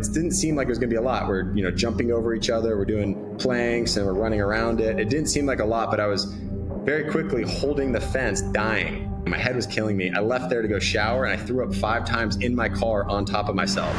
it didn't seem like it was going to be a lot. We're, jumping over each other. We're doing planks and we're running around it. It didn't seem like a lot, but I was very quickly holding the fence, dying. My head was killing me. I left there to go shower and I threw up 5 times in my car on top of myself.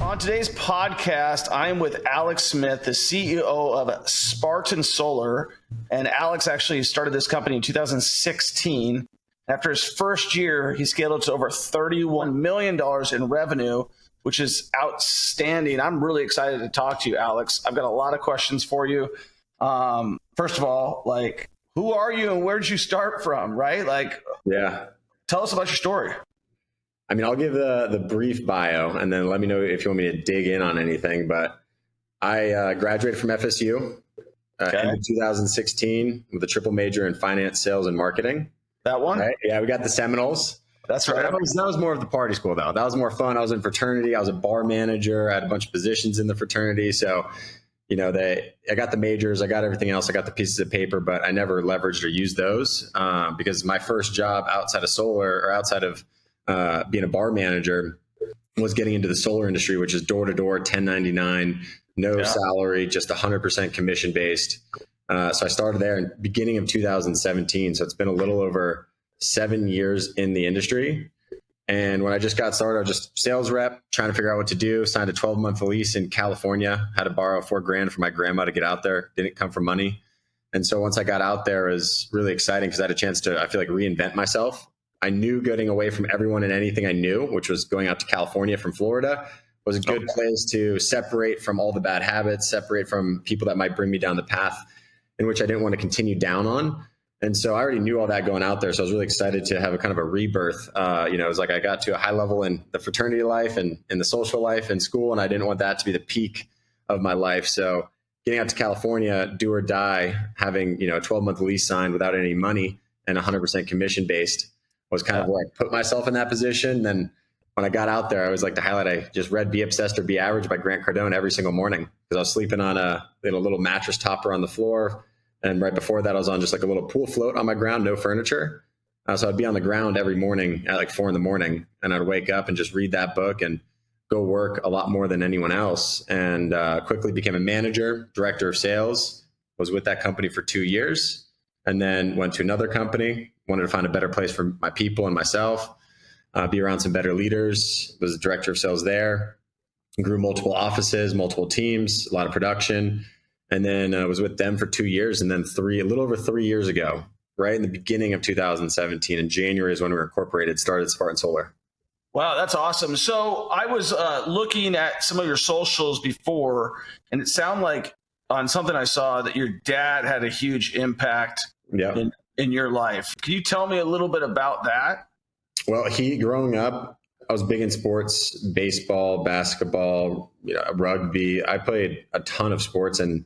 On today's podcast, I am with Alex Smith, the CEO of Spartan Solar. And Alex actually started this company in 2016. After his first year, he scaled it to over $31 million in revenue, which is outstanding. I'm really excited to talk to you, Alex. I've got a lot of questions for you. First of all, who are you and where did you start from, right? Tell us about your story. I mean, I'll give the brief bio and then let me know if you want me to dig in on anything. But I graduated from FSU in 2016 with a triple major in finance, sales, and marketing. That one? Right? Yeah, we got the Seminoles. That's right. That was more of the party school, though. That was more fun. I was in fraternity. I was a bar manager. I had a bunch of positions in the fraternity. So, I got the majors. I got everything else. I got the pieces of paper, but I never leveraged or used those because my first job outside of solar or outside of being a bar manager was getting into the solar industry, which is door-to-door, 1099, no salary, just 100% commission based. So I started there in the beginning of 2017. So it's been a little over 7 years in the industry. And when I just got started, I was just sales rep, trying to figure out what to do, signed a 12-month lease in California, had to borrow $4,000 from my grandma to get out there. Didn't come from money. And so once I got out there, it was really exciting because I had a chance to, I feel like, reinvent myself. I knew getting away from everyone and anything I knew, which was going out to California from Florida, was a good place to separate from all the bad habits, separate from people that might bring me down the path in which I didn't want to continue down on. And so I already knew all that going out there. So I was really excited to have a kind of a rebirth. It was like I got to a high level in the fraternity life and in the social life in school, and I didn't want that to be the peak of my life. So getting out to California, do or die, having a 12-month lease signed without any money and 100% commission based was kind of where I put myself in that position. Then when I got out there, I always like to highlight, I just read Be Obsessed or Be Average by Grant Cardone every single morning because I was sleeping on a little mattress topper on the floor. And right before that, I was on just like a little pool float on my ground, no furniture. So I'd be on the ground every morning at like 4 a.m. and I'd wake up and just read that book and go work a lot more than anyone else. And quickly became a manager, director of sales, was with that company for 2 years, and then went to another company, wanted to find a better place for my people and myself, be around some better leaders, was the director of sales there, grew multiple offices, multiple teams, a lot of production. And then I was with them for 2 years. And then a little over 3 years ago, right in the beginning of 2017, in January is when we were incorporated, started Spartan Solar. Wow, that's awesome. So I was looking at some of your socials before, and it sounded like on something I saw that your dad had a huge impact in your life. Can you tell me a little bit about that? Well, growing up, I was big in sports, baseball, basketball, rugby. I played a ton of sports, and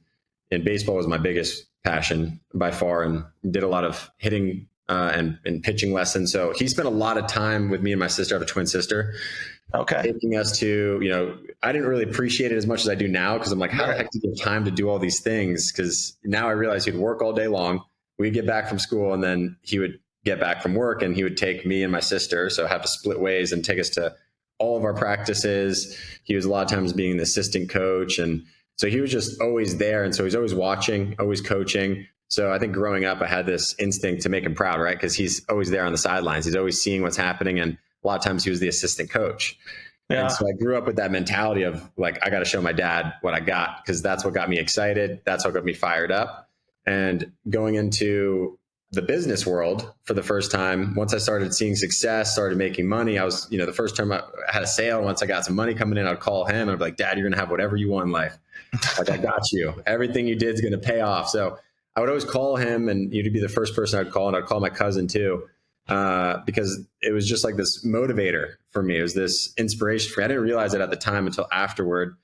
baseball was my biggest passion by far, and did a lot of hitting and pitching lessons. So he spent a lot of time with me and my sister. I have a twin sister. Okay. Taking us to, I didn't really appreciate it as much as I do now because I'm like, how the heck do you have time to do all these things? Because now I realize he'd work all day long. We'd get back from school and then he would get back from work and he would take me and my sister. So have to split ways and take us to all of our practices. He was a lot of times being the assistant coach. And so he was just always there. And so he's always watching, always coaching. So I think growing up, I had this instinct to make him proud, right? Because he's always there on the sidelines. He's always seeing what's happening. And a lot of times he was the assistant coach. Yeah. And so I grew up with that mentality of like, I got to show my dad what I got, because that's what got me excited. That's what got me fired up. And going into the business world for the first time, once I started seeing success, started making money, I was, the first time I had a sale, once I got some money coming in, I'd call him and I'd be like, Dad, you're going to have whatever you want in life. Like, I got you. Everything you did is going to pay off. So I would always call him, and you'd be the first person I'd call, and I'd call my cousin too, because it was just like this motivator for me. It was this inspiration for me. I didn't realize it at the time until afterward,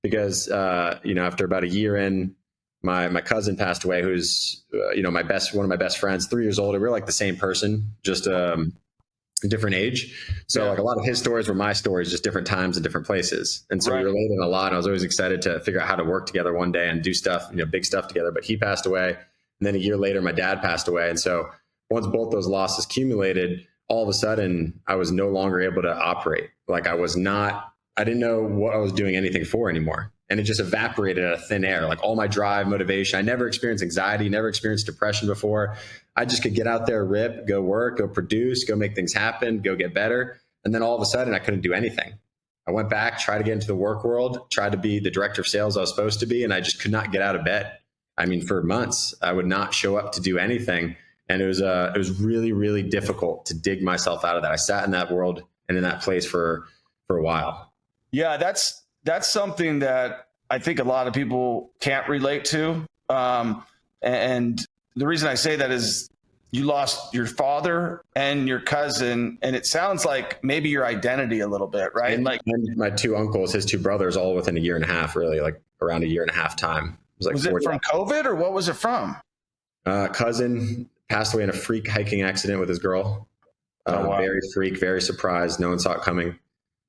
because, after about a year in, my cousin passed away, who's, one of my best friends, 3 years older. We were like the same person, just a different age. So like a lot of his stories were my stories, just different times and different places. And so we related a lot. I was always excited to figure out how to work together one day and do stuff, big stuff together. But he passed away. And then a year later, my dad passed away. And so once both those losses accumulated, all of a sudden I was no longer able to operate. Like I didn't know what I was doing anything for anymore. And it just evaporated out of thin air. Like all my drive, motivation. I never experienced anxiety, never experienced depression before. I just could get out there, rip, go work, go produce, go make things happen, go get better. And then all of a sudden I couldn't do anything. I went back, tried to get into the work world, tried to be the director of sales I was supposed to be, and I just could not get out of bed. I mean, for months, I would not show up to do anything. And it was really, really difficult to dig myself out of that. I sat in that world and in that place for a while. Yeah, that's something that I think a lot of people can't relate to. And the reason I say that is you lost your father and your cousin, and it sounds like maybe your identity a little bit, right? And my two uncles, his two brothers, all within a year and a half, really, like around a year and a half time. Was it from COVID or what was it from? Cousin passed away in a freak hiking accident with his girl. Wow. Very freak, very surprised. No one saw it coming.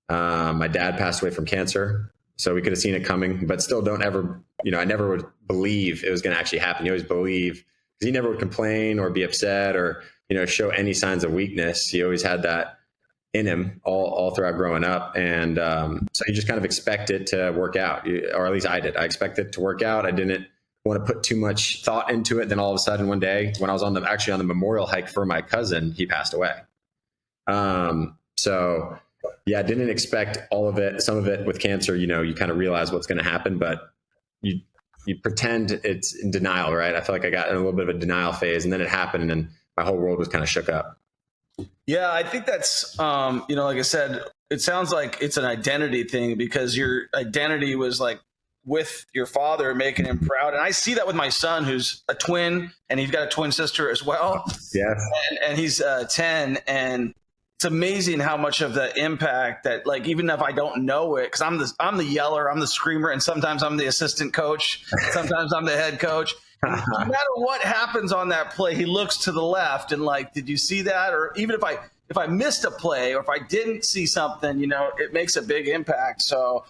My dad passed away from cancer. So we could have seen it coming, but still I never would believe it was going to actually happen. You always believe, because he never would complain or be upset or, show any signs of weakness. He always had that in him all throughout growing up. And so you just kind of expect it to work out, or at least I did. I expected it to work out. I didn't want to put too much thought into it. Then all of a sudden one day when I was actually on the memorial hike for my cousin, he passed away. So yeah, I didn't expect all of it. Some of it with cancer, you kind of realize what's going to happen, but you pretend it's in denial, right? I feel like I got in a little bit of a denial phase, and then it happened and my whole world was kind of shook up. Yeah, I think that's, like I said, it sounds like it's an identity thing, because your identity was like with your father, making him proud. And I see that with my son, who's a twin, and he's got a twin sister as well. Yes. And he's 10, and it's amazing how much of the impact that, like, even if I don't know it, because I'm the yeller, I'm the screamer, and sometimes I'm the assistant coach, sometimes I'm the head coach. No matter what happens on that play, he looks to the left and like, did you see that? Or even if I missed a play or if I didn't see something, it makes a big impact. So,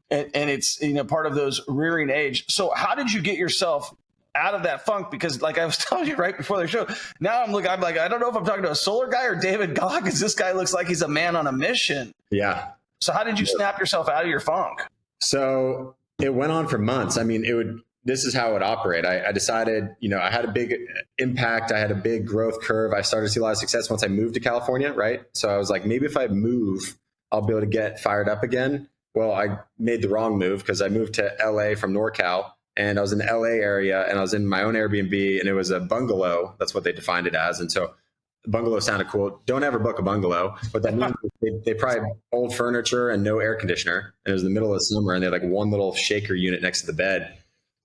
and it's part of those rearing age. So how did you get yourself out of that funk? Because like I was telling you right before the show, now I'm like, I don't know if I'm talking to a solar guy or David Gogg, because this guy looks like he's a man on a mission. Yeah. So how did you snap yourself out of your funk? So it went on for months. I mean, this is how it would operate. I decided, I had a big impact. I had a big growth curve. I started to see a lot of success once I moved to California, right? So I was like, maybe if I move, I'll be able to get fired up again. Well, I made the wrong move, because I moved to LA from NorCal, and I was in the LA area, and I was in my own Airbnb, and it was a bungalow. That's what they defined it as. And so bungalow sounded cool. Don't ever book a bungalow. But that means they probably had old furniture and no air conditioner. And it was the middle of the summer, and they had like one little shaker unit next to the bed.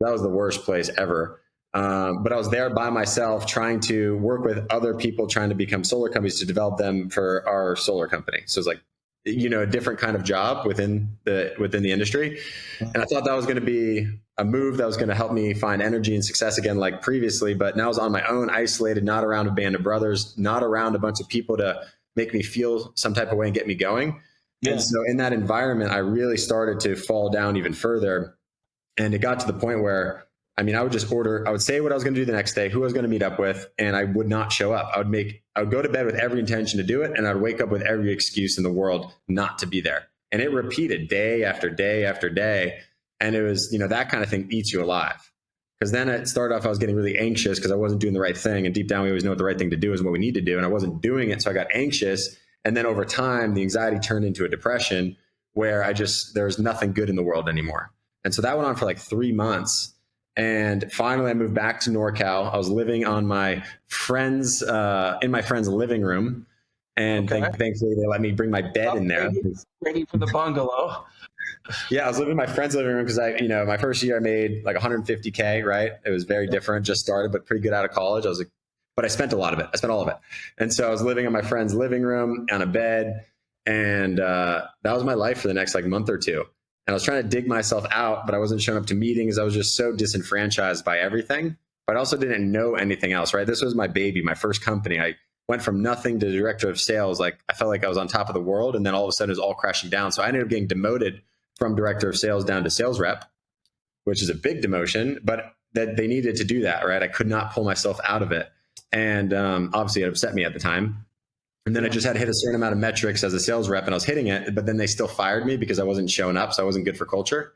That was the worst place ever. But I was there by myself, trying to work with other people, trying to become solar companies to develop them for our solar company. So it's like, a different kind of job within the industry. And I thought that was going to be a move that was going to help me find energy and success again, like previously. But now I was on my own, isolated, not around a band of brothers, not around a bunch of people to make me feel some type of way and get me going. Yeah. And so in that environment, I really started to fall down even further. And it got to the point where, I would say what I was going to do the next day, who I was going to meet up with, and I would not show up. I would go to bed with every intention to do it, and I'd wake up with every excuse in the world not to be there. And it repeated day after day after day. And it was, that kind of thing eats you alive. Because then it started off, I was getting really anxious because I wasn't doing the right thing. And deep down, we always know what the right thing to do is, what we need to do. And I wasn't doing it. So I got anxious. And then over time, the anxiety turned into a depression where there was nothing good in the world anymore. And so that went on for like 3 months. And finally, I moved back to NorCal. I was living on my friend's, in my friend's living room. And thankfully, they let me bring my bed in there. Ready for the bungalow. Yeah, I was living in my friend's living room because my first year I made like $150K, right? It was very different, just started, but pretty good out of college. I was like, but I spent a lot of it. I spent all of it. And so I was living in my friend's living room on a bed. And that was my life for the next like month or two. And I was trying to dig myself out, but I wasn't showing up to meetings. I was just so disenfranchised by everything, but I also didn't know anything else, right? This was my baby, my first company. I went from nothing to director of sales. Like I felt like I was on top of the world, and then all of a sudden it was all crashing down. So I ended up getting demoted from director of sales down to sales rep, which is a big demotion, but that they needed to do that, right? I could not pull myself out of it. And obviously it upset me at the time. And then I just had to hit a certain amount of metrics as a sales rep and I was hitting it, but then they still fired me because I wasn't showing up. So I wasn't good for culture.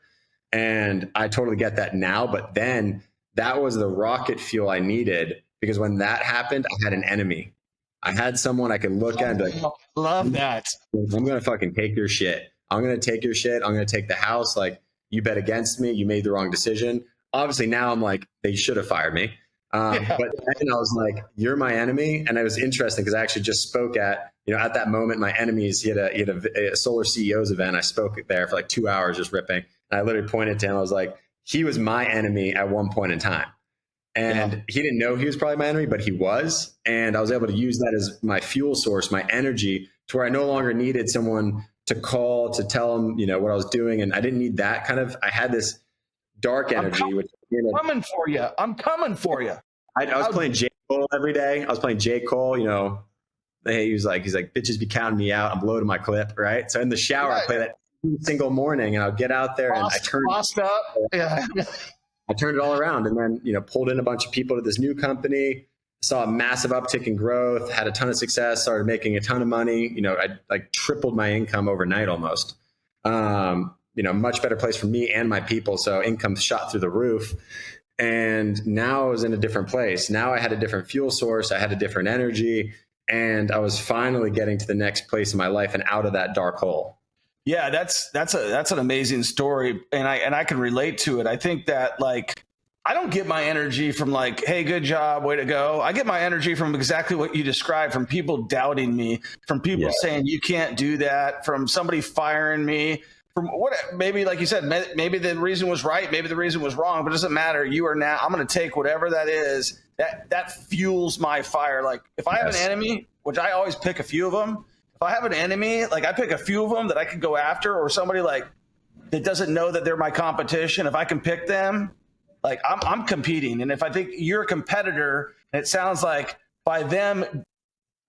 And I totally get that now. But then that was the rocket fuel I needed, because when that happened, I had an enemy. I had someone I could look at and be like, love that. I'm going to fucking take your shit. I'm going to take your shit. I'm going to take the house. Like, you bet against me. You made the wrong decision. Obviously now I'm like, they should have fired me. But then I was like, you're my enemy. And it was interesting because I actually just spoke at that moment, my enemies, he had a solar CEOs event. I spoke there for like 2 hours just ripping. And I literally pointed to him. I was like, he was my enemy at one point in time. And he didn't know he was probably my enemy, but he was. And I was able to use that as my fuel source, my energy, to where I no longer needed someone to call to tell him, what I was doing. And I didn't need that I had this dark energy. I'm coming for you. I'm coming for you. I was playing J. Cole every day. I was playing J. Cole, he's like, bitches be counting me out. I'm loading my clip, right? So in the shower, I play that every single morning, and I'll get out there and I turned it all around, and then, pulled in a bunch of people to this new company, saw a massive uptick in growth, had a ton of success, started making a ton of money. I like tripled my income overnight almost. Much better place for me and my people. So income shot through the roof. And now I was in a different place. Now I had a different fuel source. I had a different energy, and I was finally getting to the next place in my life and out of that dark hole. Yeah, that's an amazing story, and I can relate to it. I think that, like, I don't get my energy from like, hey, good job, way to go. I get my energy from exactly what you described, from people doubting me, from people saying you can't do that, from somebody firing me, from what, maybe like you said, maybe the reason was right, maybe the reason was wrong, but it doesn't matter. You are now, I'm going to take whatever that is that fuels my fire. Like, if I have an enemy, which I always pick a few of them. If I have an enemy, like, I pick a few of them that I could go after, or somebody like that doesn't know that they're my competition. If I can pick them, like, I'm competing. And if I think you're a competitor, and it sounds like by them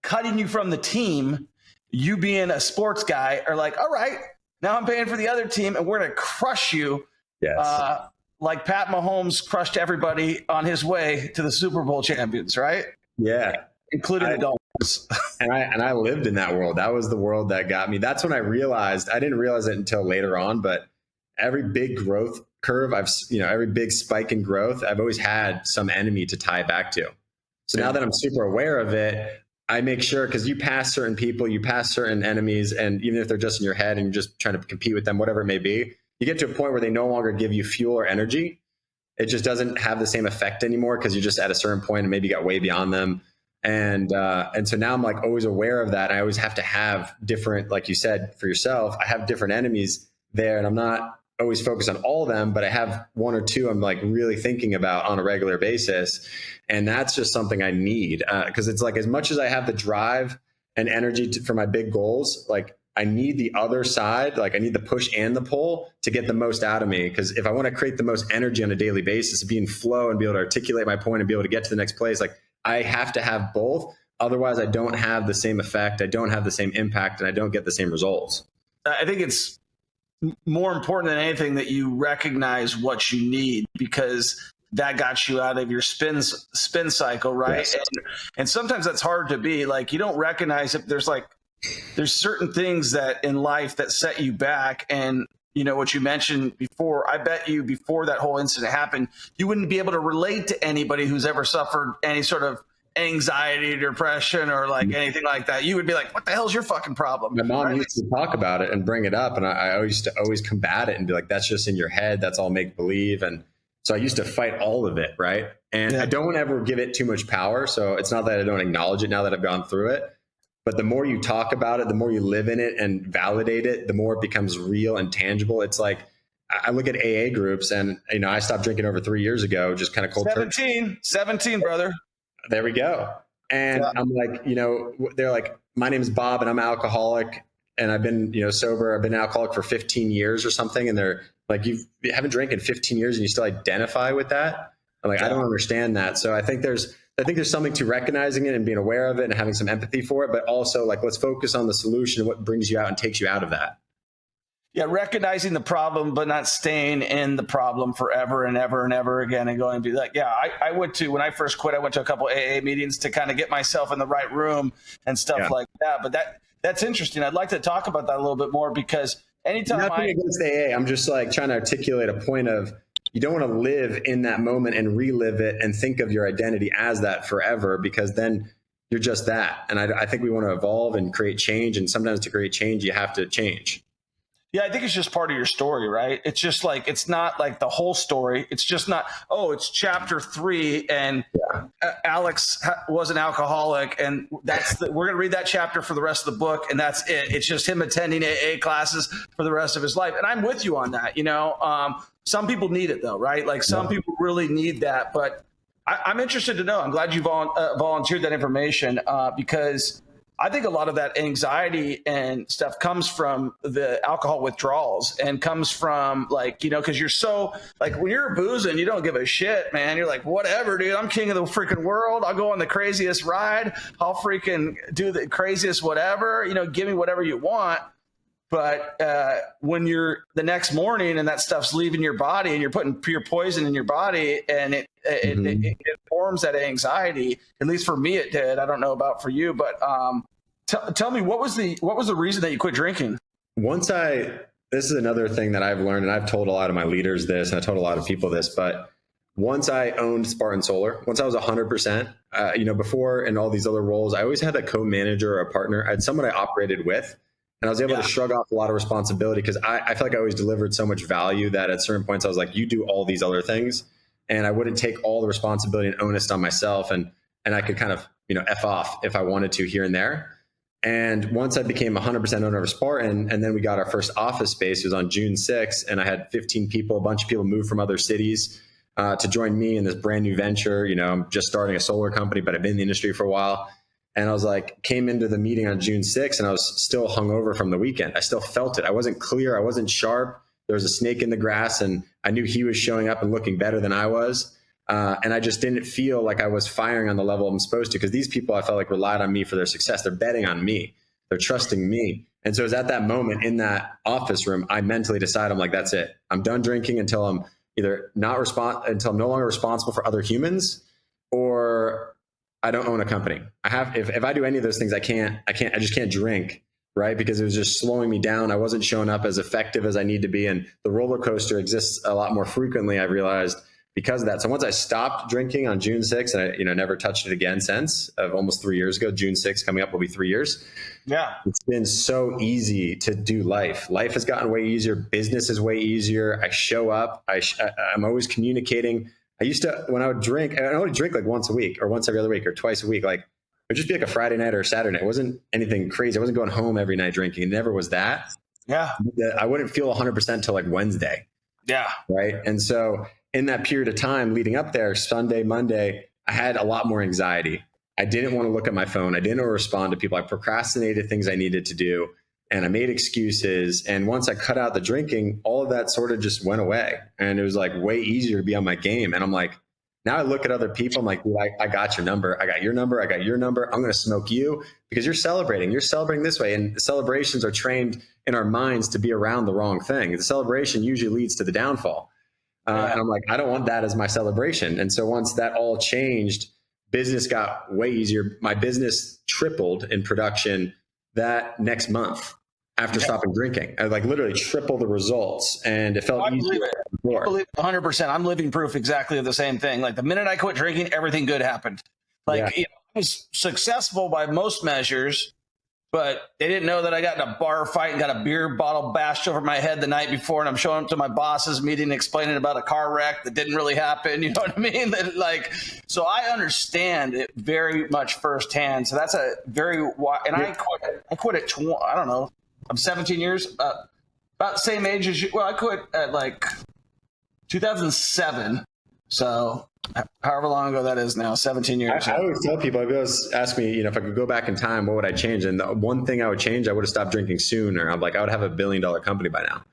cutting you from the team, you being a sports guy are like, all right, now I'm paying for the other team and we're going to crush you. Yes. Like Pat Mahomes crushed everybody on his way to the Super Bowl champions, right? Yeah. Including the Dolphins. And I lived in that world. That was the world that got me. That's when I realized, I didn't realize it until later on, but every big growth curve, every big spike in growth, I've always had some enemy to tie back to. So now that I'm super aware of it, I make sure, because you pass certain people, you pass certain enemies, and even if they're just in your head and you're just trying to compete with them, whatever it may be, you get to a point where they no longer give you fuel or energy. It just doesn't have the same effect anymore, because you're just at a certain point and maybe you got way beyond them. And so now I'm like always aware of that. I always have to have different, like you said, for yourself, I have different enemies there, and I'm not always focused on all of them, but I have one or two I'm like really thinking about on a regular basis. And that's just something I need, because it's like, as much as I have the drive and energy for my big goals, like, I need the other side. Like, I need the push and the pull to get the most out of me. Because if I want to create the most energy on a daily basis, be in flow and be able to articulate my point and be able to get to the next place, like, I have to have both. Otherwise, I don't have the same effect. I don't have the same impact, and I don't get the same results. I think it's more important than anything that you recognize what you need, because that got you out of your spin cycle, right? Yes. And sometimes that's hard to be. Like, you don't recognize if there's certain things that in life that set you back. And what you mentioned before, I bet you before that whole incident happened, you wouldn't be able to relate to anybody who's ever suffered any sort of anxiety, depression, or like anything like that. You would be like, what the hell's your fucking problem? My mom used to talk about it and bring it up, and I used to always combat it and be like, that's just in your head. That's all make believe. And so I used to fight all of it, right? And I don't ever give it too much power. So it's not that I don't acknowledge it now that I've gone through it. But the more you talk about it, the more you live in it and validate it, the more it becomes real and tangible. It's like, I look at AA groups, and, I stopped drinking over 3 years ago, just kind of cold 17, brother. There we go. And I'm like, they're like, my name is Bob and I'm alcoholic, and I've been, sober. I've been an alcoholic for 15 years or something. And they're like, you haven't drank in 15 years and you still identify with that? I'm like, I don't understand that. So I think there's something to recognizing it and being aware of it and having some empathy for it, but also, like, let's focus on the solution and what brings you out and takes you out of that. Yeah, recognizing the problem, but not staying in the problem forever and ever and ever again, and going to be like, I went to, when I first quit, I went to a couple AA meetings to kind of get myself in the right room and stuff like Yeah, but that's interesting. I'd like to talk about that a little bit more, because anytime Nothing against AA. I'm just like trying to articulate a point of, you don't want to live in that moment and relive it and think of your identity as that forever, because then you're just that. And I think we want to evolve and create change. And sometimes to create change, you have to change. Yeah, I think it's just part of your story, right? It's just like, it's not like the whole story. It's just not, oh, it's chapter 3 and Alex was an alcoholic, and we're going to read that chapter for the rest of the book, and that's it. It's just him attending AA classes for the rest of his life. And I'm with you on that. Some people need it though, right? Like some people really need that, but I'm interested to know. I'm glad you volunteered that information, because I think a lot of that anxiety and stuff comes from the alcohol withdrawals, and comes from because you're so when you're boozing, you don't give a shit, man. You're like, whatever, dude, I'm king of the freaking world. I'll go on the craziest ride. I'll freaking do the craziest whatever, give me whatever you want. But when you're the next morning and that stuff's leaving your body and you're putting pure poison in your body, and it forms that anxiety, at least for me, it did. I don't know about for you, but tell me, what was the reason that you quit drinking? This is another thing that I've learned, and I've told a lot of my leaders this, and I told a lot of people this, but once I owned Spartan Solar, once I was 100%, before in all these other roles, I always had a co-manager or a partner. I had someone I operated with, and I was able to shrug off a lot of responsibility, because I feel like I always delivered so much value that at certain points I was like, you do all these other things, and I wouldn't take all the responsibility and onus on myself, and I could kind of F off if I wanted to here and there. And once I became 100% owner of Spartan, and then we got our first office space, it was on June 6th, and I had 15 people, a bunch of people moved from other cities to join me in this brand new venture. I'm just starting a solar company, but I've been in the industry for a while. And I was like, came into the meeting on June 6th, and I was still hungover from the weekend. I still felt it. I wasn't clear. I wasn't sharp. There was a snake in the grass, and I knew he was showing up and looking better than I was. And I just didn't feel like I was firing on the level I'm supposed to, because these people, I felt like, relied on me for their success. They're betting on me. They're trusting me. And so it was at that moment in that office room, I mentally decided, I'm like, that's it. I'm done drinking until I'm either until I'm no longer responsible for other humans, or I don't own a company. If I do any of those things, I just can't drink, right? Because it was just slowing me down. I wasn't showing up as effective as I need to be. And the roller coaster exists a lot more frequently, I realized, because of that. So once I stopped drinking on June 6th, and I never touched it again since, of almost 3 years ago. June 6th coming up will be 3 years. Yeah. It's been so easy to do life. Life has gotten way easier. Business is way easier. I show up. I'm always communicating. I used to, when I would drink, I would drink like once a week or once every other week or twice a week. Like it would just be like a Friday night or a Saturday night. It wasn't anything crazy. I wasn't going home every night drinking. It never was that. Yeah. I wouldn't feel 100% till like Wednesday. Yeah. Right. And so in that period of time leading up there, Sunday, Monday, I had a lot more anxiety. I didn't want to look at my phone. I didn't want to respond to people. I procrastinated things I needed to do, and I made excuses. And once I cut out the drinking, all of that sort of just went away. And it was like way easier to be on my game. And I'm like, now I look at other people, I'm like, dude, I got your number. I got your number. I got your number. I'm going to smoke you because you're celebrating. You're celebrating this way. And the celebrations are trained in our minds to be around the wrong thing. The celebration usually leads to the downfall. And I'm like, I don't want that as my celebration. And so once that all changed, business got way easier. My business tripled in production that next month after stopping drinking. I like literally triple the results, and it felt easier. I believe 100%. I'm living proof exactly of the same thing. Like the minute I quit drinking, everything good happened. Like I was successful by most measures, but they didn't know that I got in a bar fight and got a beer bottle bashed over my head the night before. And I'm showing up to my boss's meeting explaining about a car wreck that didn't really happen. You know what I mean? So I understand it very much firsthand. So that's a very, and I quit at, I don't know, I'm 17 years, about the same age as you. Well, I quit at like 2007. So however long ago that is now, 17 years. I always tell people, if you ask me, if I could go back in time, what would I change? And the one thing I would change, I would have stopped drinking sooner. I'm like, I would have $1 billion company by now,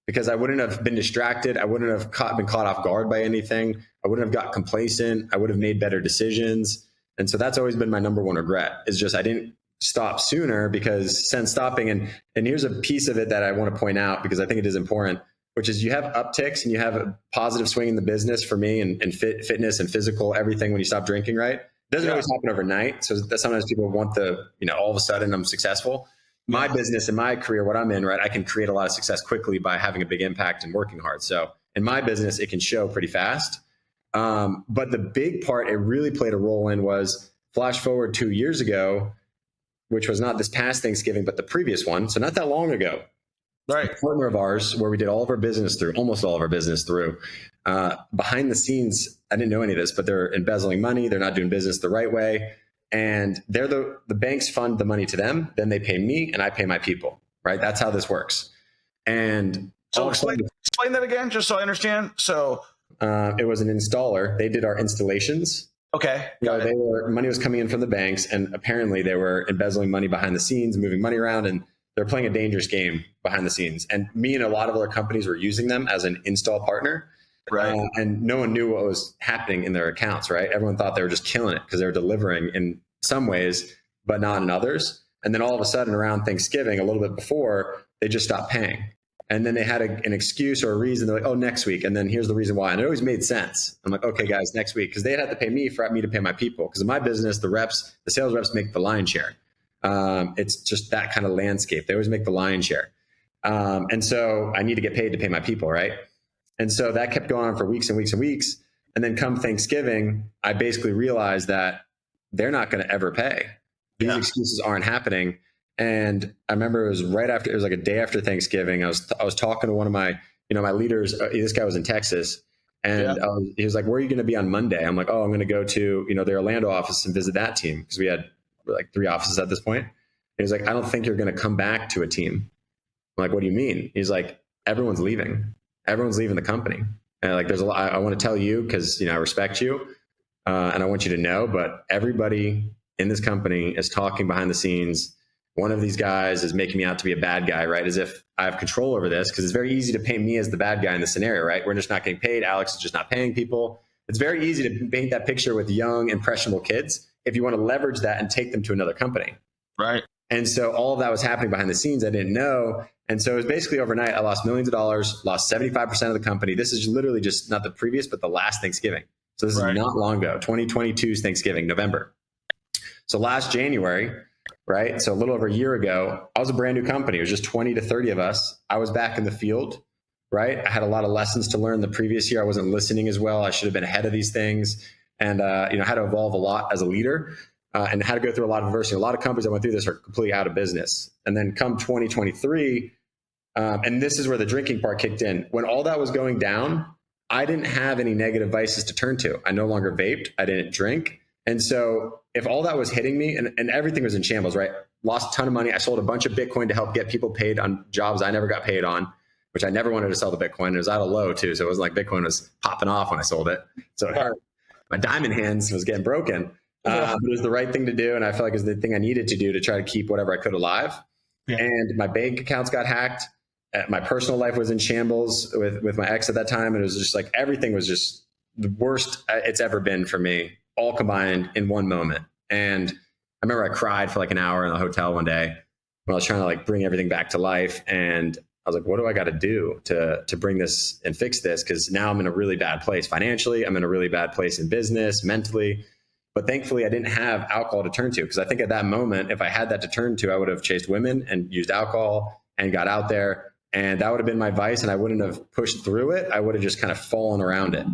because I wouldn't have been distracted. I wouldn't have been caught off guard by anything. I wouldn't have got complacent. I would have made better decisions. And so that's always been my number one regret, is just I didn't stop sooner, because since stopping, and here's a piece of it that I want to point out, because I think it is important, which is you have upticks and you have a positive swing in the business for me, and fitness and physical, everything when you stop drinking, right? doesn't always happen overnight. So that sometimes people want all of a sudden I'm successful. My business and my career, what I'm in, right, I can create a lot of success quickly by having a big impact and working hard. So in my business, it can show pretty fast. But the big part it really played a role in was flash forward 2 years ago, which was not this past Thanksgiving, but the previous one. So not that long ago. Right. A partner of ours, where we did all of our business through, almost all of our business through, behind the scenes, I didn't know any of this, but they're embezzling money. They're not doing business the right way. And they're the banks fund the money to them. Then they pay me and I pay my people, right? That's how this works. And so explain that again, just so I understand. So it was an installer. They did our installations. Okay. Money was coming in from the banks, and apparently they were embezzling money behind the scenes, moving money around, and they're playing a dangerous game behind the scenes. And me and a lot of other companies were using them as an install partner. Right. And no one knew what was happening in their accounts, right? Everyone thought they were just killing it because they were delivering in some ways, but not in others. And then all of a sudden around Thanksgiving, a little bit before, they just stopped paying. And then they had an excuse or a reason. They're like, oh, next week. And then here's the reason why. And it always made sense. I'm like, okay, guys, next week. Because they'd have to pay me for me to pay my people. Because in my business, the sales reps make the lion's share. It's just that kind of landscape. They always make the lion's share. And so I need to get paid to pay my people, right? And so that kept going on for weeks and weeks and weeks. And then come Thanksgiving, I basically realized that they're not going to ever pay. These excuses aren't happening. And I remember it was like a day after Thanksgiving. I was talking to one of my, my leaders. This guy was in Texas, and he was like, "Where are you going to be on Monday?" I'm like, "Oh, I'm going to go to, their Orlando office and visit that team." Because we had like 3 offices at this point. And he's like, "I don't think you're going to come back to a team." I'm like, "What do you mean?" He's like, "Everyone's leaving. Everyone's leaving the company." And like, there's a lot, I want to tell you, because, I respect you. And I want you to know, but everybody in this company is talking behind the scenes. One of these guys is making me out to be a bad guy, right? As if I have control over this, because it's very easy to paint me as the bad guy in this scenario, right? We're just not getting paid. Alex is just not paying people. It's very easy to paint that picture with young, impressionable kids if you want to leverage that and take them to another company. Right. And so all of that was happening behind the scenes. I didn't know. And so it was basically overnight. I lost millions of dollars, lost 75% of the company. This is literally just not the previous, but the last Thanksgiving. So this is not long ago, 2022's Thanksgiving, November. So last January, right? So a little over a year ago, I was a brand new company. It was just 20 to 30 of us. I was back in the field, right? I had a lot of lessons to learn the previous year. I wasn't listening as well. I should have been ahead of these things, and had to evolve a lot as a leader, and had to go through a lot of adversity. A lot of companies that went through this are completely out of business. And then come 2023, and this is where the drinking part kicked in. When all that was going down, I didn't have any negative vices to turn to. I no longer vaped. I didn't drink. And so if all that was hitting me, and everything was in shambles, right? Lost a ton of money. I sold a bunch of Bitcoin to help get people paid on jobs I never got paid on, which I never wanted to sell the Bitcoin. It was at a low too. So it wasn't like Bitcoin was popping off when I sold it. So it hurt. My diamond hands was getting broken. But it was the right thing to do. And I felt like it was the thing I needed to do to try to keep whatever I could alive. Yeah. And my bank accounts got hacked. My personal life was in shambles with my ex at that time. And it was just like, everything was just the worst it's ever been for me, all combined in one moment. And I remember I cried for like an hour in a hotel one day when I was trying to like bring everything back to life. And I was like, what do I got to do to bring this and fix this? Because now I'm in a really bad place financially. I'm in a really bad place in business, mentally. But thankfully, I didn't have alcohol to turn to, because I think at that moment, if I had that to turn to, I would have chased women and used alcohol and got out there. And that would have been my vice, and I wouldn't have pushed through it. I would have just kind of fallen around it.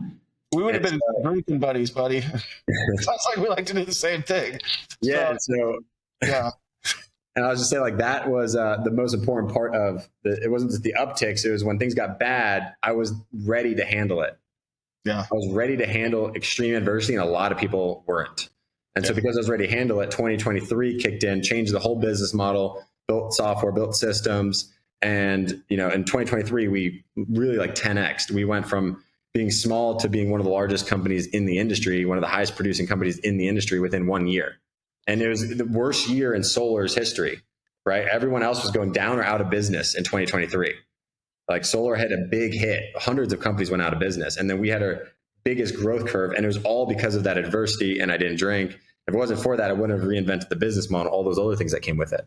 We would have been drinking buddies, buddy. Sounds like we like to do the same thing. Yeah. Yeah. And I was just saying, like, that was the most important part of it. Wasn't just the upticks. It was when things got bad, I was ready to handle it. Yeah. I was ready to handle extreme adversity, and a lot of people weren't. And so because I was ready to handle it, 2023 kicked in, changed the whole business model, built software, built systems. And, in 2023, we really like 10x'd. We went from being small to being one of the largest companies in the industry, one of the highest producing companies in the industry within 1 year. And it was the worst year in solar's history, right? Everyone else was going down or out of business in 2023. Like solar had a big hit. Hundreds of companies went out of business. And then we had our biggest growth curve. And it was all because of that adversity. And I didn't drink. If it wasn't for that, I wouldn't have reinvented the business model, all those other things that came with it.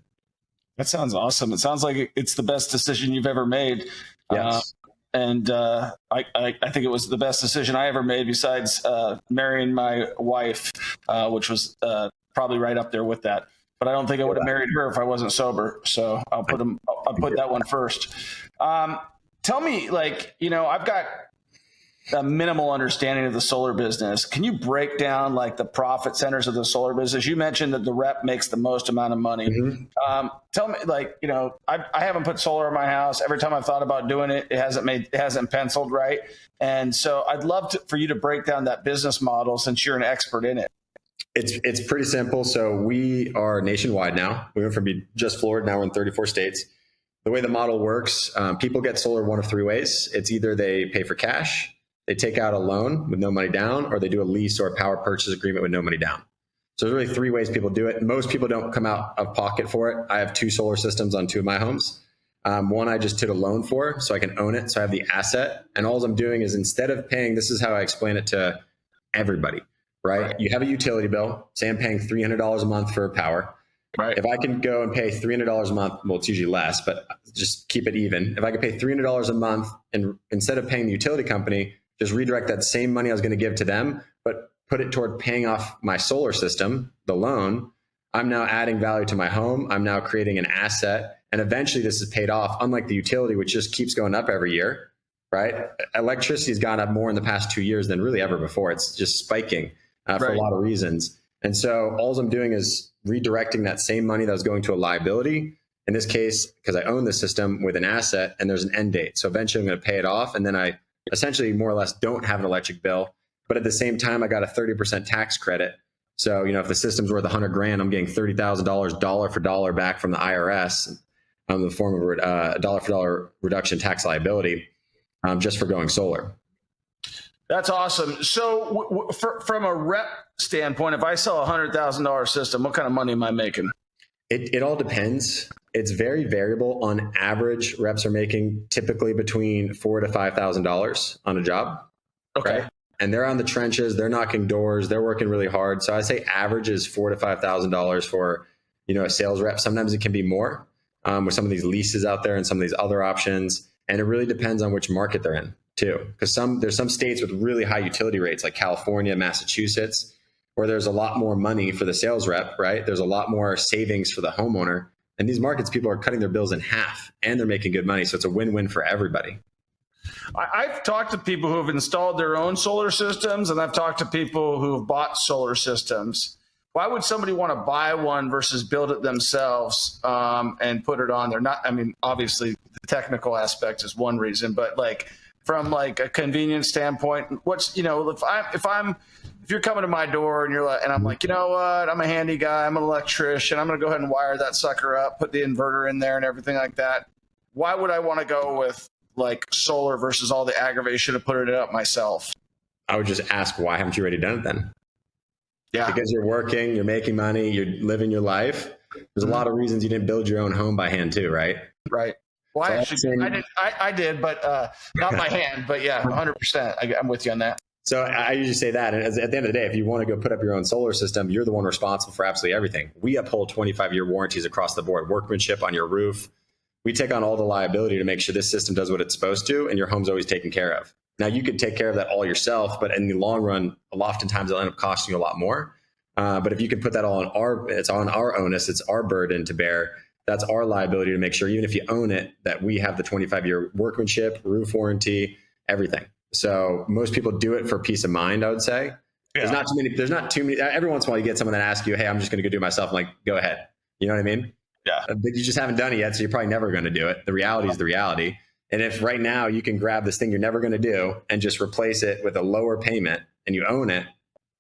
That sounds awesome. It sounds like it's the best decision you've ever made. Yes. And I think it was the best decision I ever made besides marrying my wife, which was probably right up there with that. But I don't think I would have married her if I wasn't sober. So I'll put that one first. Tell me, I've got a minimal understanding of the solar business. Can you break down like the profit centers of the solar business? You mentioned that the rep makes the most amount of money. Mm-hmm. Tell me, I haven't put solar in my house. Every time I've thought about doing it, it hasn't penciled right. And so I'd love for you to break down that business model since you're an expert in it. It's pretty simple. So we are nationwide now. We went from just Florida, now we're in 34 states. The way the model works, people get solar one of three ways. It's either they pay for cash, they take out a loan with no money down, or they do a lease or a power purchase agreement with no money down. So there's really three ways people do it. Most people don't come out of pocket for it. I have 2 solar systems on 2 of my homes. One I just did a loan for so I can own it. So I have the asset. And all I'm doing is instead of paying, this is how I explain it to everybody, right? You have a utility bill. Say I'm paying $300 a month for power. Right. If I can go and pay $300 a month, well, it's usually less, but just keep it even. If I could pay $300 a month and instead of paying the utility company, just redirect that same money I was going to give to them, but put it toward paying off my solar system, the loan, I'm now adding value to my home. I'm now creating an asset. And eventually this is paid off, unlike the utility, which just keeps going up every year, right? Electricity has gone up more in the past 2 years than really ever before. It's just spiking for a lot of reasons. And so all I'm doing is redirecting that same money that was going to a liability, in this case, because I own the system, with an asset, and there's an end date. So eventually I'm going to pay it off. And then I essentially more or less don't have an electric bill. But at the same time, I got a 30% tax credit. So, if the system's worth $100,000, I'm getting $30,000 dollar for dollar back from the IRS in the form of a dollar for dollar reduction tax liability just for going solar. That's awesome. So from a rep standpoint, if I sell a $100,000 system, what kind of money am I making? It all depends. It's very variable. On average, reps are making typically between $4,000 to $5,000 on a job. Okay. Right? And they're on the trenches. They're knocking doors. They're working really hard. So I say average is $4,000 to $5,000 for a sales rep. Sometimes it can be more with some of these leases out there and some of these other options. And it really depends on which market they're in too, because there's some states with really high utility rates like California, Massachusetts, where there's a lot more money for the sales rep, right? There's a lot more savings for the homeowner. And these markets, people are cutting their bills in half and they're making good money. So it's a win-win for everybody. I've talked to people who have installed their own solar systems, and I've talked to people who have bought solar systems. Why would somebody want to buy one versus build it themselves and put it on there? Obviously the technical aspect is one reason, but from a convenience standpoint, if you're coming to my door and I'm like, you know what, I'm a handy guy, I'm an electrician, I'm going to go ahead and wire that sucker up, put the inverter in there and everything like that. Why would I want to go with solar versus all the aggravation of putting it up myself? I would just ask, why haven't you already done it then? Yeah. Because you're working, you're making money, you're living your life. There's a lot of reasons you didn't build your own home by hand too, right? Right. Well, so I did, but not by hand, but yeah, 100%. I'm with you on that. So I usually say that. And at the end of the day, if you want to go put up your own solar system, you're the one responsible for absolutely everything. We uphold 25-year warranties across the board, workmanship on your roof. We take on all the liability to make sure this system does what it's supposed to, and your home's always taken care of. Now, you could take care of that all yourself, but in the long run, oftentimes it'll end up costing you a lot more. But if you can put that all it's on our onus, it's our burden to bear. That's our liability to make sure, even if you own it, that we have the 25-year workmanship, roof warranty, everything. So most people do it for peace of mind, I would say. Yeah. There's not too many. Every once in a while you get someone that asks you, hey, I'm just going to go do it myself. I'm like, go ahead. You know what I mean? Yeah. But you just haven't done it yet. So you're probably never going to do it. The reality is the reality. And if right now you can grab this thing you're never going to do and just replace it with a lower payment and you own it,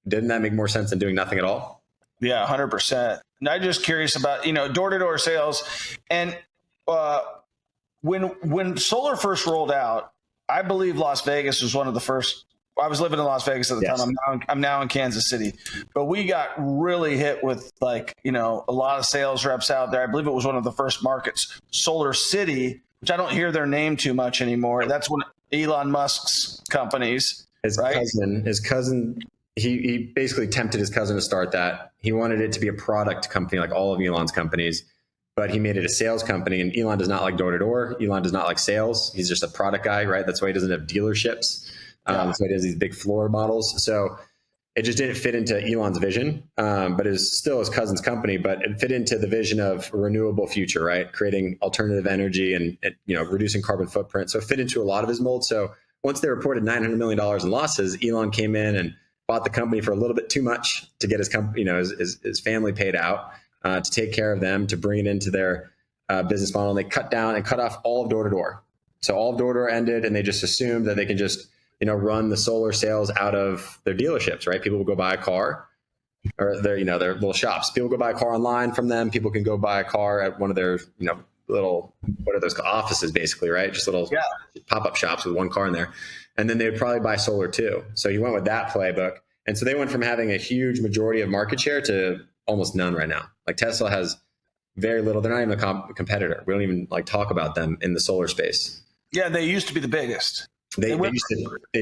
didn't that make more sense than doing nothing at all? Yeah, 100%. And I'm just curious about, door-to-door sales. And when solar first rolled out, I believe Las Vegas was one of the first. I was living in Las Vegas at the time. I'm now in Kansas City, but we got really hit with a lot of sales reps out there. I believe it was one of the first markets, Solar City, which I don't hear their name too much anymore. That's one of Elon Musk's companies. His cousin, he basically tempted his cousin to start that. He wanted it to be a product company like all of Elon's companies. but he made it a sales company. And Elon does not like door to door. Elon does not like sales. He's just a product guy, right? That's why he doesn't have dealerships. So he does these big floor models. So it just didn't fit into Elon's vision, but it's still his cousin's company, but it fit into the vision of a renewable future, right? Creating alternative energy and reducing carbon footprint. So it fit into a lot of his molds. So once they reported $900 million in losses, Elon came in and bought the company for a little bit too much to get his company, his family paid out, to take care of them, to bring it into their business model. And they cut down and cut off all of door to door. So all of door to door ended, and they just assumed that they can just run the solar sales out of their dealerships, right? People will go buy a car, or their little shops. People go buy a car online from them. People can go buy a car at one of their, little, what are those called? Offices, basically, right? Just little pop-up shops with one car in there. And then they would probably buy solar too. So he went with that playbook. And so they went from having a huge majority of market share to almost none right now. Like Tesla has very little. They're not even a competitor. We don't even talk about them in the solar space. Yeah, they used to be the biggest. They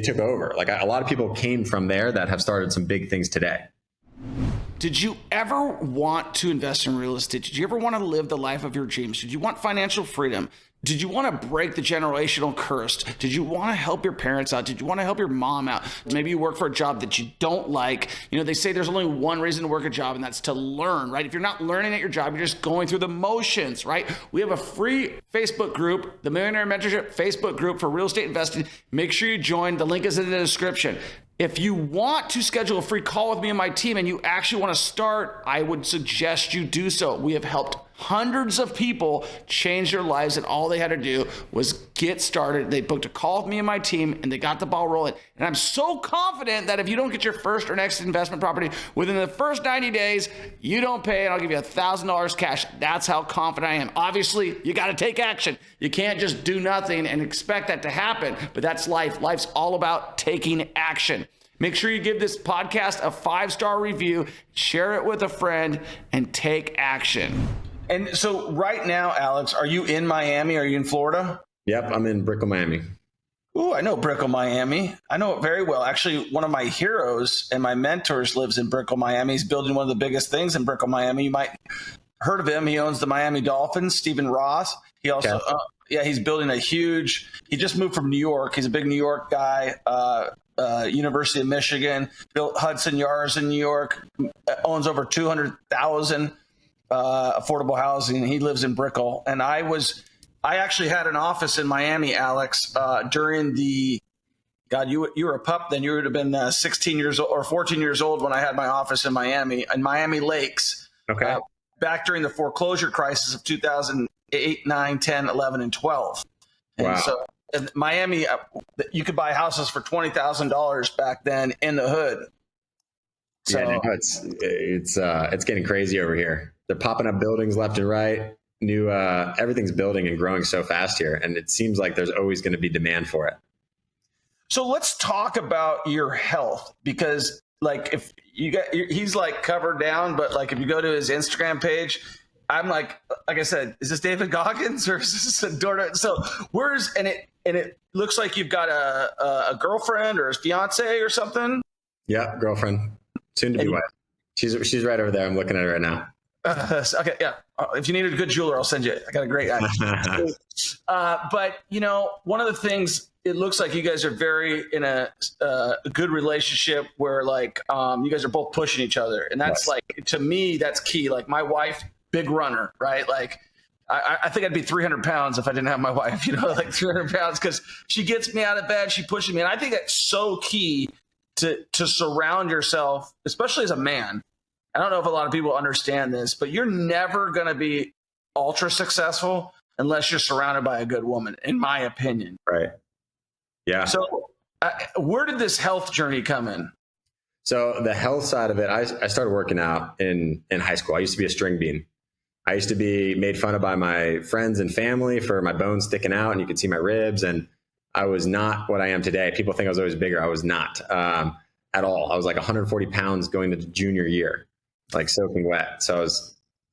took over. Like a lot of people came from there that have started some big things today. Did you ever want to invest in real estate? Did you ever want to live the life of your dreams? Did you want financial freedom? Did you want to break the generational curse? Did you want to help your parents out? Did you want to help your mom out? Maybe you work for a job that you don't like. They say there's only one reason to work a job, and that's to learn, right? If you're not learning at your job, you're just going through the motions, right? We have a free Facebook group, the Millionaire Mentorship Facebook group for real estate investing. Make sure you join. The link is in the description. If you want to schedule a free call with me and my team and you actually want to start, I would suggest you do so. We have helped hundreds of people change their lives, and all they had to do was get started. They booked a call with me and my team, and they got the ball rolling. And I'm so confident that if you don't get your first or next investment property within the first 90 days, you don't pay, and I'll give you $1,000 cash. That's how confident I am. Obviously, you got to take action. You can't just do nothing and expect that to happen, but that's life. Life's all about taking action. Make sure you give this podcast a 5-star review, share it with a friend, and take action. And so right now, Alex, are you in Miami? Are you in Florida? Yep, I'm in Brickell, Miami. Ooh, I know Brickell, Miami. I know it very well. Actually, one of my heroes and my mentors lives in Brickell, Miami. He's building one of the biggest things in Brickell, Miami. You might heard of him. He owns the Miami Dolphins, Stephen Ross. He also, he's building he just moved from New York. He's a big New York guy. University of Michigan, built Hudson Yards in New York, owns over 200,000 affordable housing. He lives in Brickell. And I actually had an office in Miami, Alex, during you were a pup then. You would have been 16 years old or 14 years old when I had my office in Miami Lakes. Okay. Back during the foreclosure crisis of 2008, 9, 10, 11, and 12. And wow. So in Miami, you could buy houses for $20,000 back then in the hood. So yeah, it's getting crazy over here. They're popping up buildings left and right. New everything's building and growing so fast here, and it seems like there's always going to be demand for it. So let's talk about your health, because if he's covered down, but if you go to his Instagram page, I'm like I said, is this David Goggins or is this a Dorna? So it looks like you've got a girlfriend or a fiance or something. Yeah, girlfriend, soon to be wife. She's right over there. I'm looking at her right now. Okay, yeah. If you need a good jeweler, I'll send you. I got a great guy. But one of the things, it looks like you guys are very in a good relationship where you guys are both pushing each other, and that's to me that's key. My wife, big runner, right? I think I'd be 300 pounds if I didn't have my wife. 300 pounds, because she gets me out of bed, she pushes me, and I think that's so key to surround yourself, especially as a man. I don't know if a lot of people understand this, but you're never going to be ultra successful unless you're surrounded by a good woman, in my opinion. Right. Yeah. So where did this health journey come in? So the health side of it, I started working out in high school. I used to be a string bean. I used to be made fun of by my friends and family for my bones sticking out, and you could see my ribs. And I was not what I am today. People think I was always bigger. I was not at all. I was 140 pounds going into junior year, soaking wet. So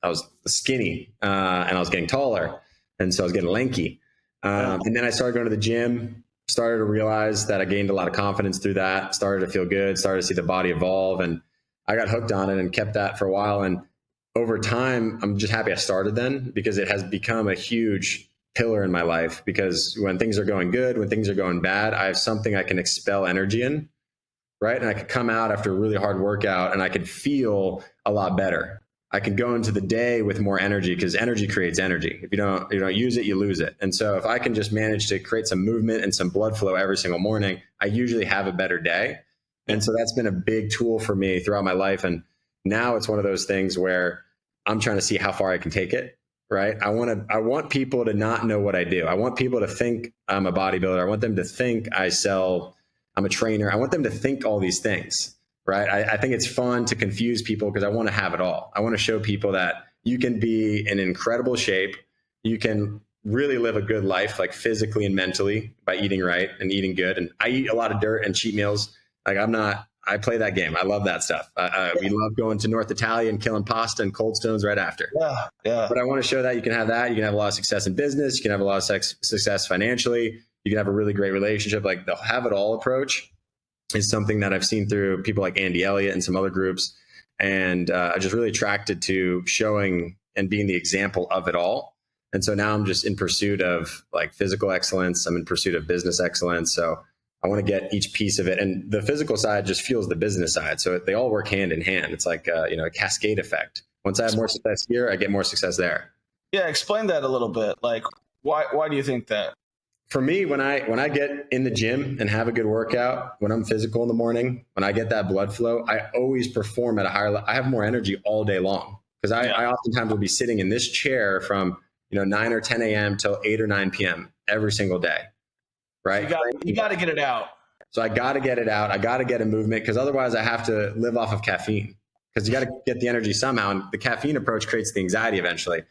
I was skinny, and I was getting taller, and so I was getting lanky. And then I started going to the gym, started to realize that I gained a lot of confidence through that, started to feel good, started to see the body evolve, and I got hooked on it and kept that for a while. And over time, I'm just happy I started then, because it has become a huge pillar in my life. Because when things are going good, when things are going bad, I have something I can expel energy in, right? And I could come out after a really hard workout and I could feel a lot better. I can go into the day with more energy, because energy creates energy. If you don't use it, you lose it. And so if I can just manage to create some movement and some blood flow every single morning, I usually have a better day. And so that's been a big tool for me throughout my life. And now it's one of those things where I'm trying to see how far I can take it, right? I want people to not know what I do. I want people to think I'm a bodybuilder. I want them to think I'm a trainer. I want them to think all these things, right? I think it's fun to confuse people, because I want to have it all. I want to show people that you can be in incredible shape. You can really live a good life, like physically and mentally, by eating right and eating good. And I eat a lot of dirt and cheat meals. Like I play that game. I love that stuff. We love going to North Italia and killing pasta and Cold Stones right after. Yeah. But I want to show that you can have that. You can have a lot of success in business. You can have a lot of success financially. You can have a really great relationship. Like the have it all approach is something that I've seen through people like Andy Elliott and some other groups. And I'm just really attracted to showing and being the example of it all. And so now I'm just in pursuit of like physical excellence. I'm in pursuit of business excellence. So I want to get each piece of it. And the physical side just fuels the business side. So they all work hand in hand. It's like, a cascade effect. Once I have more success here, I get more success there. Yeah. Explain that a little bit. Like, why do you think that? For me, when I get in the gym and have a good workout, when I'm physical in the morning, when I get that blood flow, I always perform at a higher level. I have more energy all day long, because I oftentimes will be sitting in this chair from 9 or 10 a.m. till 8 or 9 p.m. every single day. Right. You got to get it out. So I got to get it out. I got to get a movement, because otherwise I have to live off of caffeine, because you got to get the energy somehow. And the caffeine approach creates the anxiety eventually.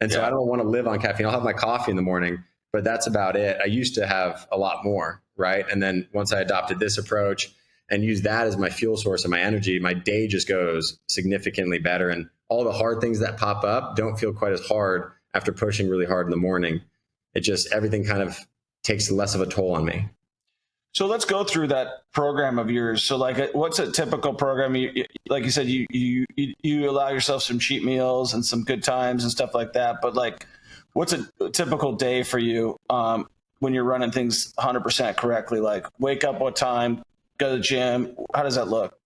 And so I don't want to live on caffeine. I'll have my coffee in the morning, but that's about it. I used to have a lot more. Right. And then once I adopted this approach and use that as my fuel source and my energy, my day just goes significantly better. And all the hard things that pop up don't feel quite as hard after pushing really hard in the morning. It just, everything kind of takes less of a toll on me. So let's go through that program of yours. So like, what's a typical program? Like you said, you allow yourself some cheat meals and some good times and stuff like that. But like, what's a typical day for you when you're running things 100% correctly? Like wake up what time, go to the gym. How does that look?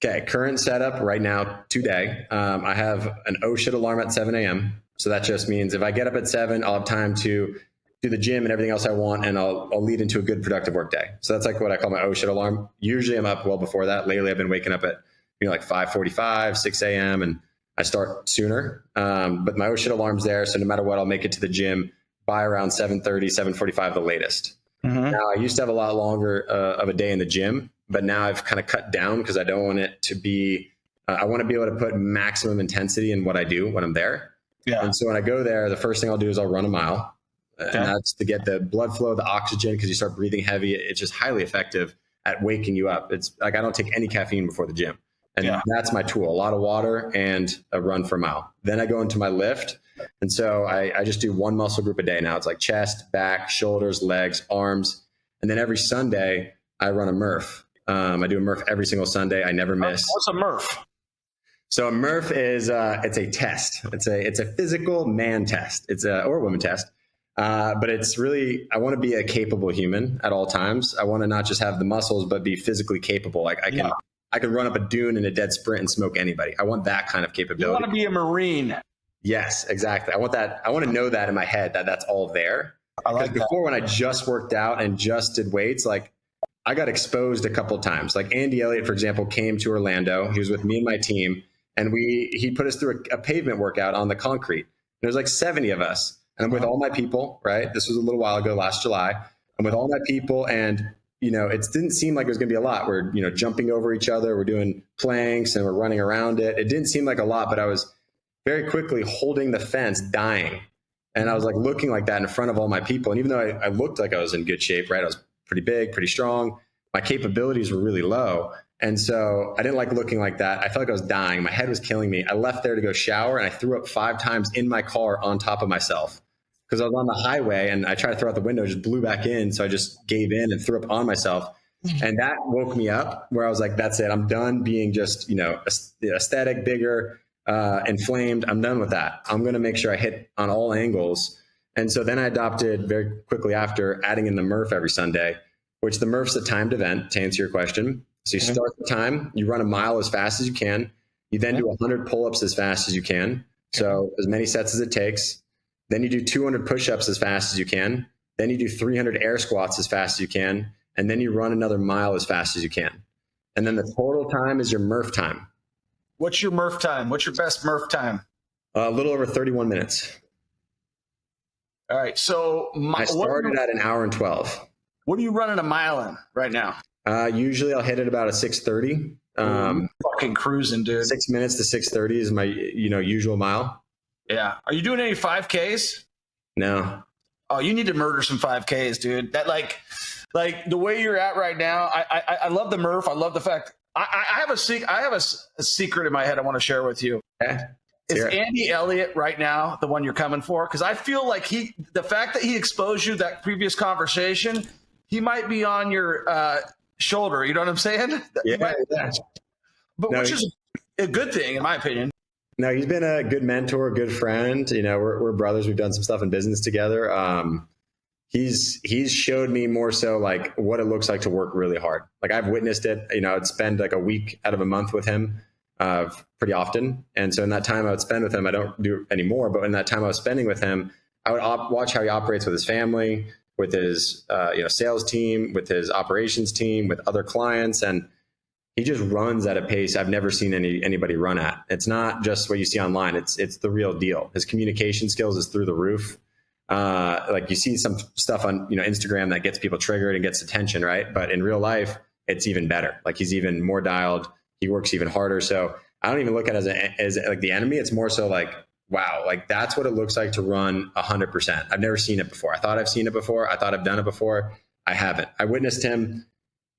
Okay. Current setup right now today. I have an oh shit alarm at 7 a.m. So that just means if I get up at 7, I'll have time to do the gym and everything else I want, and I'll lead into a good productive work day. So that's like what I call my oh shit alarm. Usually I'm up well before that. Lately I've been waking up at like 5:45, 6 a.m. and I start sooner. But my oh shit alarm's there. So no matter what, I'll make it to the gym by around 7:30, 7:45 the latest. Mm-hmm. Now I used to have a lot longer of a day in the gym, but now I've kind of cut down, because I don't want it to be, I want to be able to put maximum intensity in what I do when I'm there. Yeah. And so when I go there, the first thing I'll do is I'll run a mile. Okay. And that's to get the blood flow, the oxygen, because you start breathing heavy. It's just highly effective at waking you up. It's like I don't take any caffeine before the gym. And that's my tool, a lot of water and a run for a mile. Then I go into my lift. And so I just do one muscle group a day now. It's like chest, back, shoulders, legs, arms. And then every Sunday, I run a Murph. I do a Murph every single Sunday. I never miss. What's a Murph? So a Murph is it's a test. It's a physical man test. Or a woman test. But it's really, I want to be a capable human at all times. I want to not just have the muscles, but be physically capable. Like I can run up a dune in a dead sprint and smoke anybody. I want that kind of capability. You want to be a Marine. Yes, exactly. I want that. I want to know that in my head that that's all there. I like that. Before, when I just worked out and just did weights, like I got exposed a couple of times. Like Andy Elliott, for example, came to Orlando. He was with me and my team, and he put us through a pavement workout on the concrete. There's like 70 of us. And I'm with all my people, right? This was a little while ago, last July. I'm with all my people, and it didn't seem like it was going to be a lot. We're jumping over each other, we're doing planks, and we're running around it. It didn't seem like a lot, but I was very quickly holding the fence, dying, and I was like looking like that in front of all my people. And even though I looked like I was in good shape, right? I was pretty big, pretty strong. My capabilities were really low. And so I didn't like looking like that. I felt like I was dying. My head was killing me. I left there to go shower, and I threw up 5 times in my car on top of myself, because I was on the highway and I tried to throw out the window, just blew back in. So I just gave in and threw up on myself. And that woke me up, where I was like, that's it. I'm done being just, aesthetic, bigger. inflamed. I'm done with that. I'm going to make sure I hit on all angles. And so then I adopted very quickly after adding in the Murph every Sunday, which the Murph's a timed event, to answer your question. So you start the time, you run a mile as fast as you can. You then do 100 pull-ups as fast as you can. So as many sets as it takes. Then you do 200 push-ups as fast as you can. Then you do 300 air squats as fast as you can. And then you run another mile as fast as you can. And then the total time is your Murph time. What's your Murph time? What's your best Murph time? A little over 31 minutes. All right. So I started at an hour and 12. What are you running a mile in right now? Usually I'll hit it about a 6:30. Fucking cruising, dude. 6 minutes to 6:30 is my, usual mile. Yeah. Are you doing any 5Ks? No. Oh, you need to murder some 5Ks, dude. That like the way you're at right now. I love the Murph. I love the fact I have a secret in my head I want to share with you. Okay. Is Andy Elliott right now the one you're coming for? Because I feel like the fact that he exposed you that previous conversation, he might be on your shoulder. You know what I'm saying? Yeah. But which is a good thing, in my opinion. No, he's been a good mentor, a good friend. We're brothers. We've done some stuff in business together. He's showed me more so like what it looks like to work really hard. Like I've witnessed it. I'd spend like a week out of a month with him pretty often. And so in that time I would spend with him, I don't do it anymore, but in that time I was spending with him, I would watch how he operates with his family, with his sales team, with his operations team, with other clients. And he just runs at a pace I've never seen anybody run at. It's not just what you see online. It's the real deal. His communication skills is through the roof. Like you see some stuff on Instagram that gets people triggered and gets attention, right? But in real life, it's even better. Like he's even more dialed. He works even harder. So I don't even look at it as like the enemy. It's more so like, wow, like that's what it looks like to run 100%. I've never seen it before. I thought I've seen it before. I thought I've done it before. I haven't. I witnessed him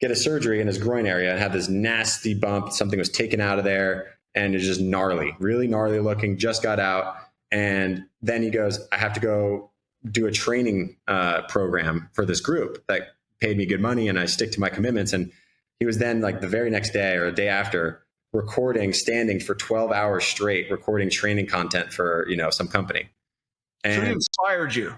get a surgery in his groin area and have this nasty bump. Something was taken out of there and it's just gnarly, really gnarly looking, just got out. And then he goes, I have to go do a training program for this group that paid me good money and I stick to my commitments. And he was then like the very next day or a day after standing for 12 hours straight, recording training content for, some company. And so he inspired you.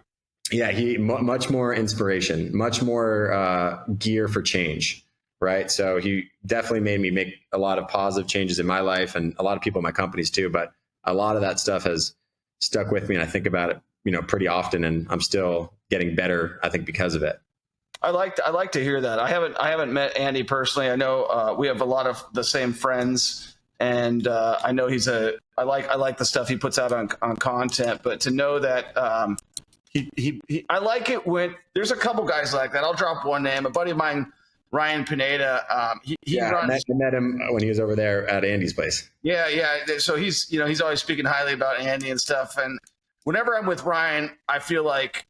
Yeah, much more inspiration, much more gear for change, right? So he definitely made me make a lot of positive changes in my life and a lot of people in my companies too. But a lot of that stuff has stuck with me and I think about it, pretty often, and I'm still getting better, I think, because of it. I like to hear that. I haven't met Andy personally. I know we have a lot of the same friends, and I know I like the stuff he puts out on content. But to know that I like it when there's a couple guys like that. I'll drop one name. A buddy of mine, Ryan Pineda. I met him when he was over there at Andy's place. Yeah. So he's always speaking highly about Andy and stuff. And whenever I'm with Ryan, I feel like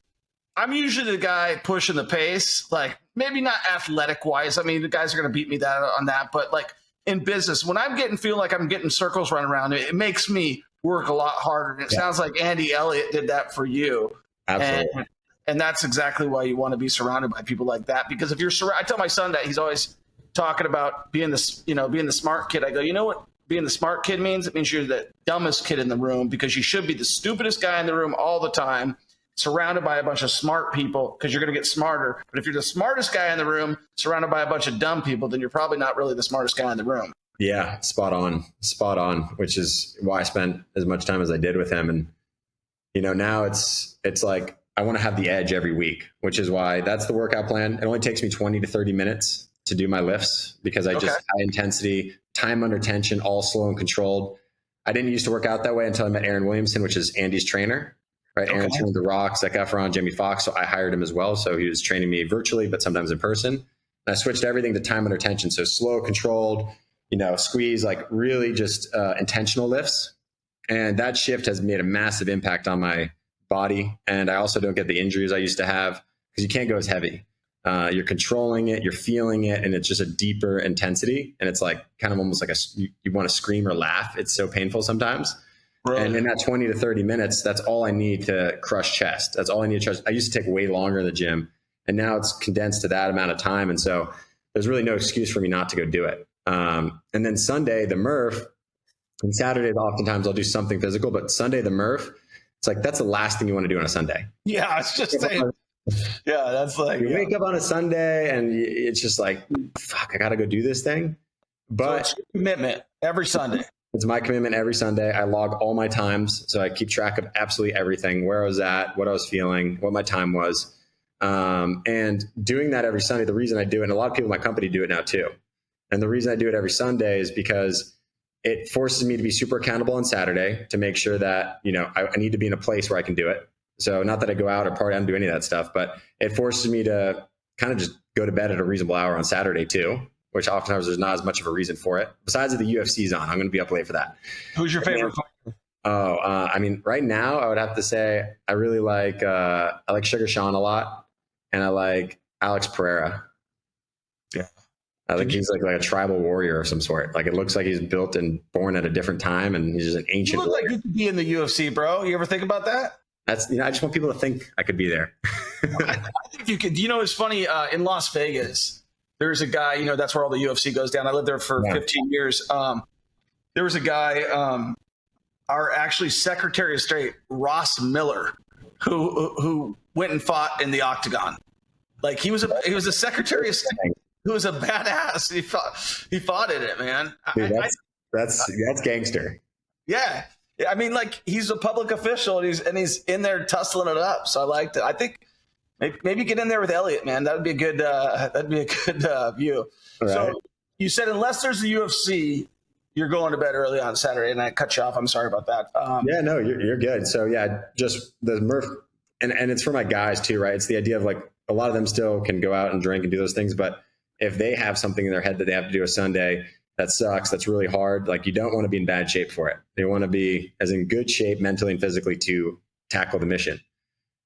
I'm usually the guy pushing the pace, like maybe not athletic wise. I mean, the guys are going to beat me on that, but like in business, when feel like I'm getting circles run around, it makes me work a lot harder. And it sounds like Andy Elliott did that for you. Absolutely. And that's exactly why you want to be surrounded by people like that. Because if you're I tell my son that, he's always talking about being the smart kid. I go, you know what being the smart kid means? It means you're the dumbest kid in the room because you should be the stupidest guy in the room all the time, surrounded by a bunch of smart people because you're going to get smarter. But if you're the smartest guy in the room, surrounded by a bunch of dumb people, then you're probably not really the smartest guy in the room. Yeah, spot on, which is why I spent as much time as I did with him. And, now it's like, I want to have the edge every week, which is why that's the workout plan. It only takes me 20 to 30 minutes to do my lifts because I just high intensity, time under tension, all slow and controlled. I didn't used to work out that way until I met Aaron Williamson, which is Andy's trainer. Right. Aaron trained The Rock, Zac Efron, Jamie Foxx. So I hired him as well. So he was training me virtually, but sometimes in person. And I switched everything to time under tension. So slow, controlled, squeeze, like really just intentional lifts. And that shift has made a massive impact on my body. And I also don't get the injuries I used to have because you can't go as heavy. You're controlling it, you're feeling it, and it's just a deeper intensity. And it's like kind of almost like you want to scream or laugh. It's so painful sometimes. Right. And in that 20 to 30 minutes, that's all I need to crush chest. That's all I need to crush. I used to take way longer in the gym, and now it's condensed to that amount of time. And so there's really no excuse for me not to go do it. And then Sunday, the Murph, And Saturdays, oftentimes I'll do something physical, but Sunday, the Murph, it's like, that's the last thing you want to do on a Sunday. Yeah, I was just saying. Yeah, that's like, you wake up on a Sunday and it's just like, fuck, I got to go do this thing. But so it's your commitment every Sunday. It's my commitment every Sunday. I log all my times. So I keep track of absolutely everything, where I was at, what I was feeling, what my time was. And doing that every Sunday, the reason I do it, and a lot of people in my company do it now too. And the reason I do it every Sunday is because it forces me to be super accountable on Saturday to make sure that, I need to be in a place where I can do it. So not that I go out or party, I don't do any of that stuff, but it forces me to kind of just go to bed at a reasonable hour on Saturday too, which oftentimes there's not as much of a reason for it. Besides that the UFC's on, I'm going to be up late for that. Who's your favorite fighter? Right now I would have to say I really like, I like Sugar Sean a lot. And I like Alex Pereira. Yeah. I think he's like a tribal warrior of some sort. Like it looks like he's built and born at a different time and he's just an ancient. You look warrior. like you could be in the UFC, bro. You ever think about that? That's, I just want people to think I could be there. I think you could. It's funny, in Las Vegas, there's a guy, that's where all the UFC goes down. I lived there for 15 years. There was a guy, our actually Secretary of State, Ross Miller, who went and fought in the octagon. Like he was a Secretary of State who was a badass. He fought in it, man. Dude, that's gangster. Yeah. I mean, like he's a public official and he's in there tussling it up. So I liked it. I think maybe get in there with Elliot, man. That'd be a good view. Right. So you said unless there's a UFC, you're going to bed early on Saturday, and I cut you off. I'm sorry about that. Yeah, no, you're good. So yeah, just the Murph, and it's for my guys too, right? It's the idea of like a lot of them still can go out and drink and do those things, but if they have something in their head that they have to do a Sunday that sucks, that's really hard, like you don't want to be in bad shape for it. They want to be as in good shape mentally and physically to tackle the mission.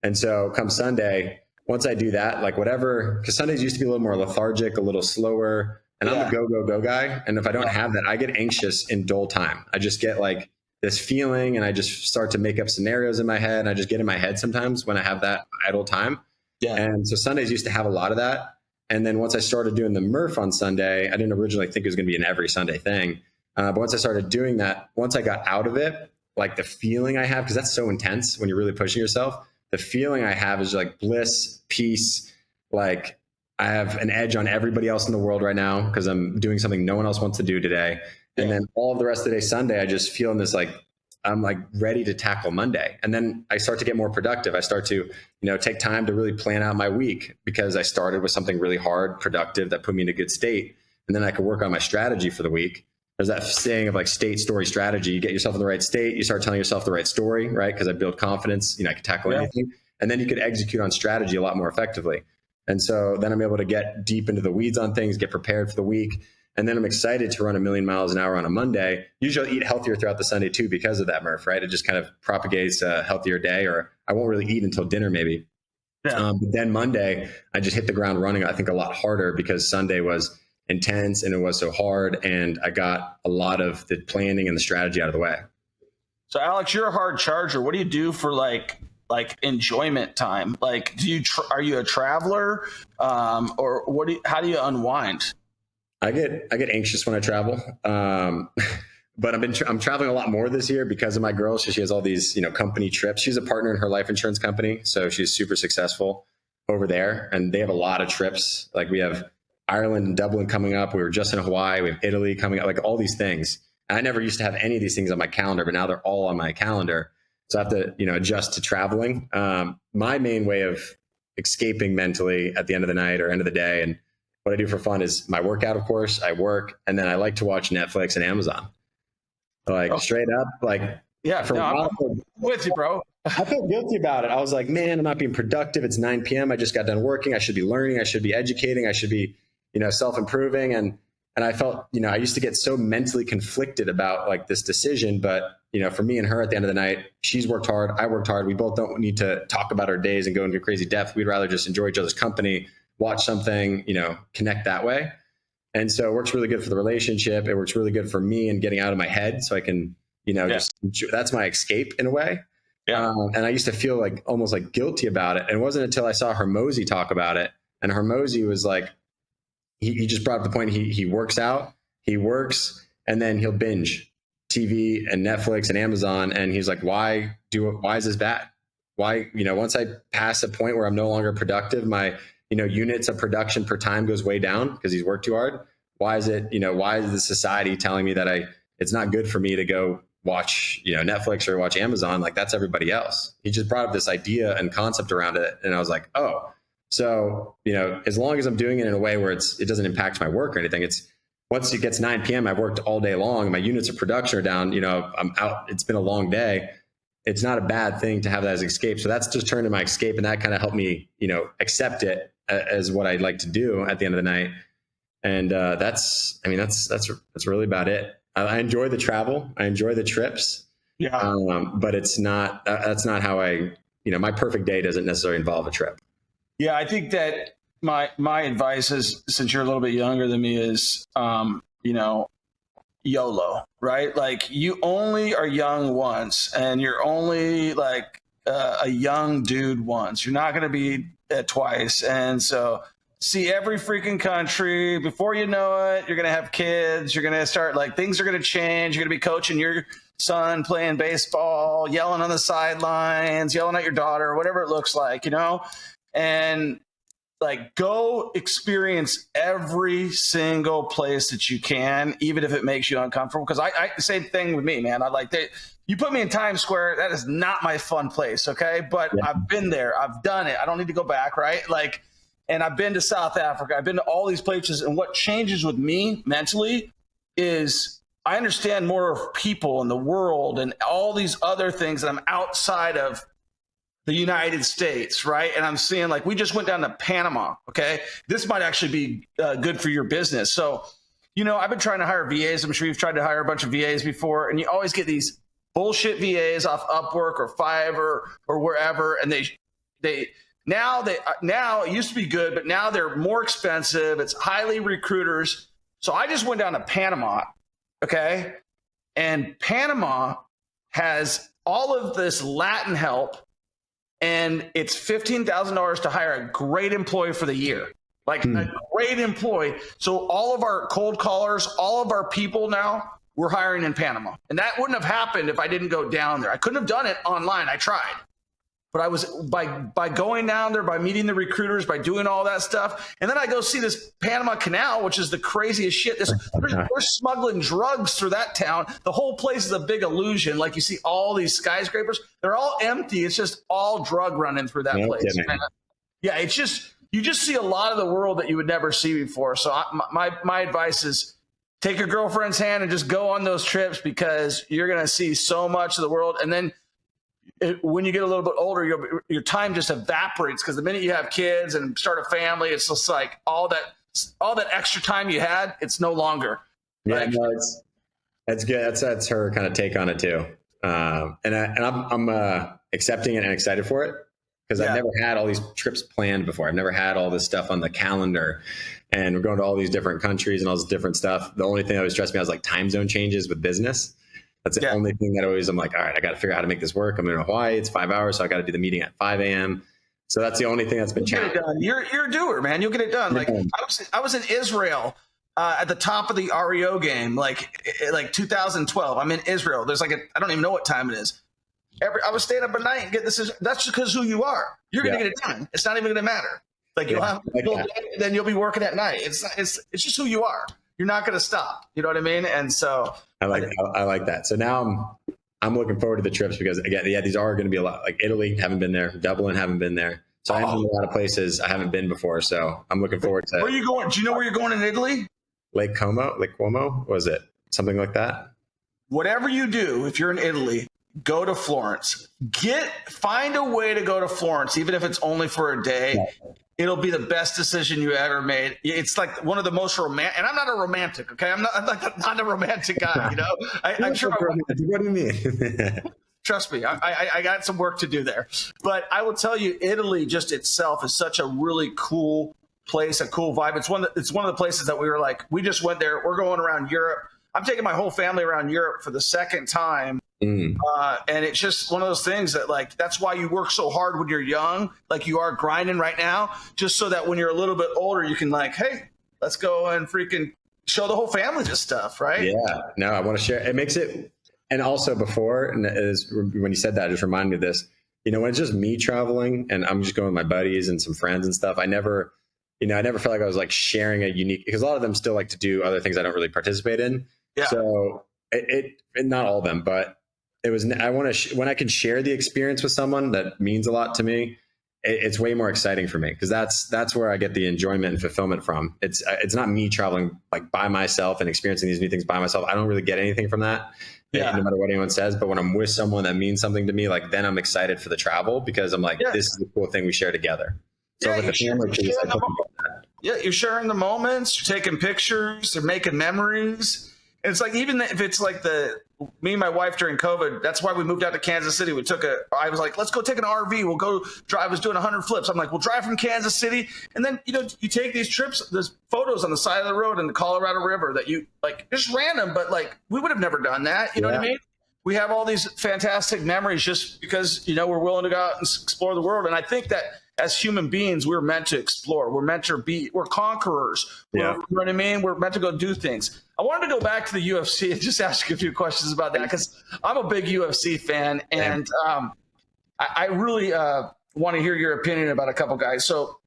And so come Sunday, once I do that, like whatever, because Sundays used to be a little more lethargic, a little slower, and I'm a go guy. And if I don't have that, I get anxious in dull time. I just get like this feeling and I just start to make up scenarios in my head. I just get in my head sometimes when I have that idle time. Yeah. And so Sundays used to have a lot of that. And then once I started doing the Murph on Sunday, I didn't originally think it was going to be an every Sunday thing. But once I started doing that, once I got out of it, like the feeling I have, because that's so intense when you're really pushing yourself, the feeling I have is like bliss, peace. Like I have an edge on everybody else in the world right now because I'm doing something no one else wants to do today. And then all of the rest of the day, Sunday, I just feel in this like, I'm like ready to tackle Monday. And then I start to get more productive. I start to, take time to really plan out my week because I started with something really hard, productive that put me in a good state. And then I could work on my strategy for the week. There's that saying of like state, story, strategy. You get yourself in the right state, you start telling yourself the right story, right? Because I build confidence, I can tackle anything. And then you could execute on strategy a lot more effectively. And so then I'm able to get deep into the weeds on things, get prepared for the week. And then I'm excited to run 1,000,000 miles an hour on a Monday. Usually I'll eat healthier throughout the Sunday too because of that, Murph, right? It just kind of propagates a healthier day, or I won't really eat until dinner maybe. Yeah. But then Monday, I just hit the ground running, I think a lot harder because Sunday was intense and it was so hard. And I got a lot of the planning and the strategy out of the way. So Alex, you're a hard charger. What do you do for like enjoyment time? Like, are you a traveler? Or how do you unwind? I get anxious when I travel, but I'm traveling a lot more this year because of my girl. So she has all these company trips. She's a partner in her life insurance company, so she's super successful over there, and they have a lot of trips. Like we have Ireland and Dublin coming up. We were just in Hawaii. We have Italy coming up. Like all these things. And I never used to have any of these things on my calendar, but now they're all on my calendar. So I have to adjust to traveling. My main way of escaping mentally at the end of the night or end of the day, and what I do for fun is my workout, of course. I work, and then I like to watch Netflix and Amazon. Like straight up, like I'm with you, bro. I felt guilty about it. I was like, man, I'm not being productive. It's 9 p.m. I just got done working. I should be learning. I should be educating. I should be, self-improving. And I felt, I used to get so mentally conflicted about like this decision. But, for me and her at the end of the night, she's worked hard. I worked hard. We both don't need to talk about our days and go into crazy depth. We'd rather just enjoy each other's company, watch something, connect that way. And so it works really good for the relationship. It works really good for me and getting out of my head so I can, that's my escape in a way. Yeah. And I used to feel like almost like guilty about it. And it wasn't until I saw Hormozi talk about it. And Hormozi was like, he just brought up the point. He works out, he works, and then he'll binge. TV and Netflix and Amazon. And he's like, why is this bad? Why, once I pass a point where I'm no longer productive, my, units of production per time goes way down because he's worked too hard. Why is the society telling me that it's not good for me to go watch, Netflix or watch Amazon? Like, that's everybody else. He just brought up this idea and concept around it. And I was like, oh, so, as long as I'm doing it in a way where it doesn't impact my work or anything, once it gets 9 p.m., I've worked all day long and my units of production are down, I'm out, it's been a long day. It's not a bad thing to have that as escape. So that's just turned into my escape. And that kind of helped me, accept it as what I'd like to do at the end of the night. And that's really about it. I enjoy the travel. I enjoy the trips. Yeah. But that's not how my perfect day doesn't necessarily involve a trip. Yeah. I think that my advice is, since you're a little bit younger than me, is, YOLO, right? Like, you only are young once, and you're only like a young dude once. You're not going to be twice. And so see every freaking country. Before you know it, you're going to have kids. You're going to start, like, things are going to change. You're going to be coaching your son playing baseball, yelling on the sidelines, yelling at your daughter, whatever it looks like, and like, go experience every single place that you can, even if it makes you uncomfortable. Because I same thing with me, man. I like that. You put me in Times Square, that is not my fun place. Okay. But yeah. I've been there. I've done it. I don't need to go back. Right. Like, and I've been to South Africa. I've been to all these places. And what changes with me mentally is I understand more of people and the world and all these other things that I'm outside of the United States, right? And I'm seeing, like, we just went down to Panama, okay? This might actually be good for your business. So, I've been trying to hire VAs. I'm sure you've tried to hire a bunch of VAs before, and you always get these bullshit VAs off Upwork or Fiverr or wherever, and now it used to be good, but now they're more expensive. It's highly recruiters. So I just went down to Panama, okay? And Panama has all of this Latin help, and it's $15,000 to hire a great employee for the year, like a great employee. So all of our cold callers, all of our people now, we're hiring in Panama. And that wouldn't have happened if I didn't go down there. I couldn't have done it online. I tried. But I was by going down there, by meeting the recruiters, by doing all that stuff. And then I go see this Panama Canal, which is the craziest shit. We're smuggling drugs through that town. The whole place is a big illusion. Like, you see all these skyscrapers, they're all empty. It's just all drug running through that place. Yeah, it's just, you just see a lot of the world that you would never see before. So my advice is, take your girlfriend's hand and just go on those trips, because you're going to see so much of the world. And then when you get a little bit older, your time just evaporates, because the minute you have kids and start a family, it's just like all that extra time you had, it's no longer. Yeah, like, no, that's good. That's her kind of take on it too. And I'm accepting it and excited for it, because I've never had all these trips planned before. I've never had all this stuff on the calendar, and we're going to all these different countries and all this different stuff. The only thing that always stressed me was like time zone changes with business. That's the only thing that always, I'm like, all right, I got to figure out how to make this work. I'm in Hawaii. It's 5 hours. So I got to do the meeting at 5 a.m. So that's the only thing that's been challenging. You're a doer, man. You'll get it done. Like, I was in Israel at the top of the REO game, like 2012. I'm in Israel. There's like I don't even know what time it is. I was staying up at night and get this. That's just because who you are. You're going to get it done. It's not even going to matter. Like, you'll have then you'll be working at night. It's just who you are. You're not going to stop. You know what I mean? And so I like that. So now I'm looking forward to the trips, because again, these are going to be a lot. Like Italy, haven't been there. Dublin, haven't been there. So I'm in a lot of places I haven't been before. So I'm looking forward to. Where are you going? Do you know where you're going in Italy? Lake Como? Was it something like that? Whatever you do, if you're in Italy, go to Florence. Find a way to go to Florence, even if it's only for a day. Yeah. It'll be the best decision you ever made. It's like one of the most romantic, and I'm not a romantic, okay? I'm not a romantic guy, I'm sure. What do you mean? Trust me, I got some work to do there. But I will tell you, Italy just itself is such a really cool place, a cool vibe. It's one of the places that we were like, we just went there. We're going around Europe. I'm taking my whole family around Europe for the second time. And it's just one of those things that, like, that's why you work so hard when you're young, like you are grinding right now, just so that when you're a little bit older, you can, like, hey, let's go and freaking show the whole family this stuff, right? Yeah. No, I want to share. It makes it And also before, and when you said that, it just reminded me of this, when it's just me traveling and I'm just going with my buddies and some friends and stuff, I never felt like I was like sharing a unique, because a lot of them still like to do other things I don't really participate in. Yeah. So not all of them, but it was, when I can share the experience with someone that means a lot to me, it's way more exciting for me, because that's where I get the enjoyment and fulfillment from. It's not me traveling like by myself and experiencing these new things by myself. I don't really get anything from that, no matter what anyone says. But when I'm with someone that means something to me, like then I'm excited for the travel, because I'm like, this is the cool thing we share together. So with the family, you're sharing the moments, you're taking pictures, you're making memories. And it's like, even if it's like me and my wife during COVID, that's why we moved out to Kansas City. I was like, let's go take an RV. We'll go drive. I was doing 100 flips. I'm like, we'll drive from Kansas City. And then, you take these trips, there's photos on the side of the road in the Colorado River that you like, just random, but like, we would have never done that. You know what I mean? We have all these fantastic memories just because, we're willing to go out and explore the world. And I think that as human beings, we're meant to explore. We're meant to we're conquerors. You know what I mean? We're meant to go do things. I wanted to go back to the UFC and just ask you a few questions about that, because I'm a big UFC fan, and I really want to hear your opinion about a couple guys. So,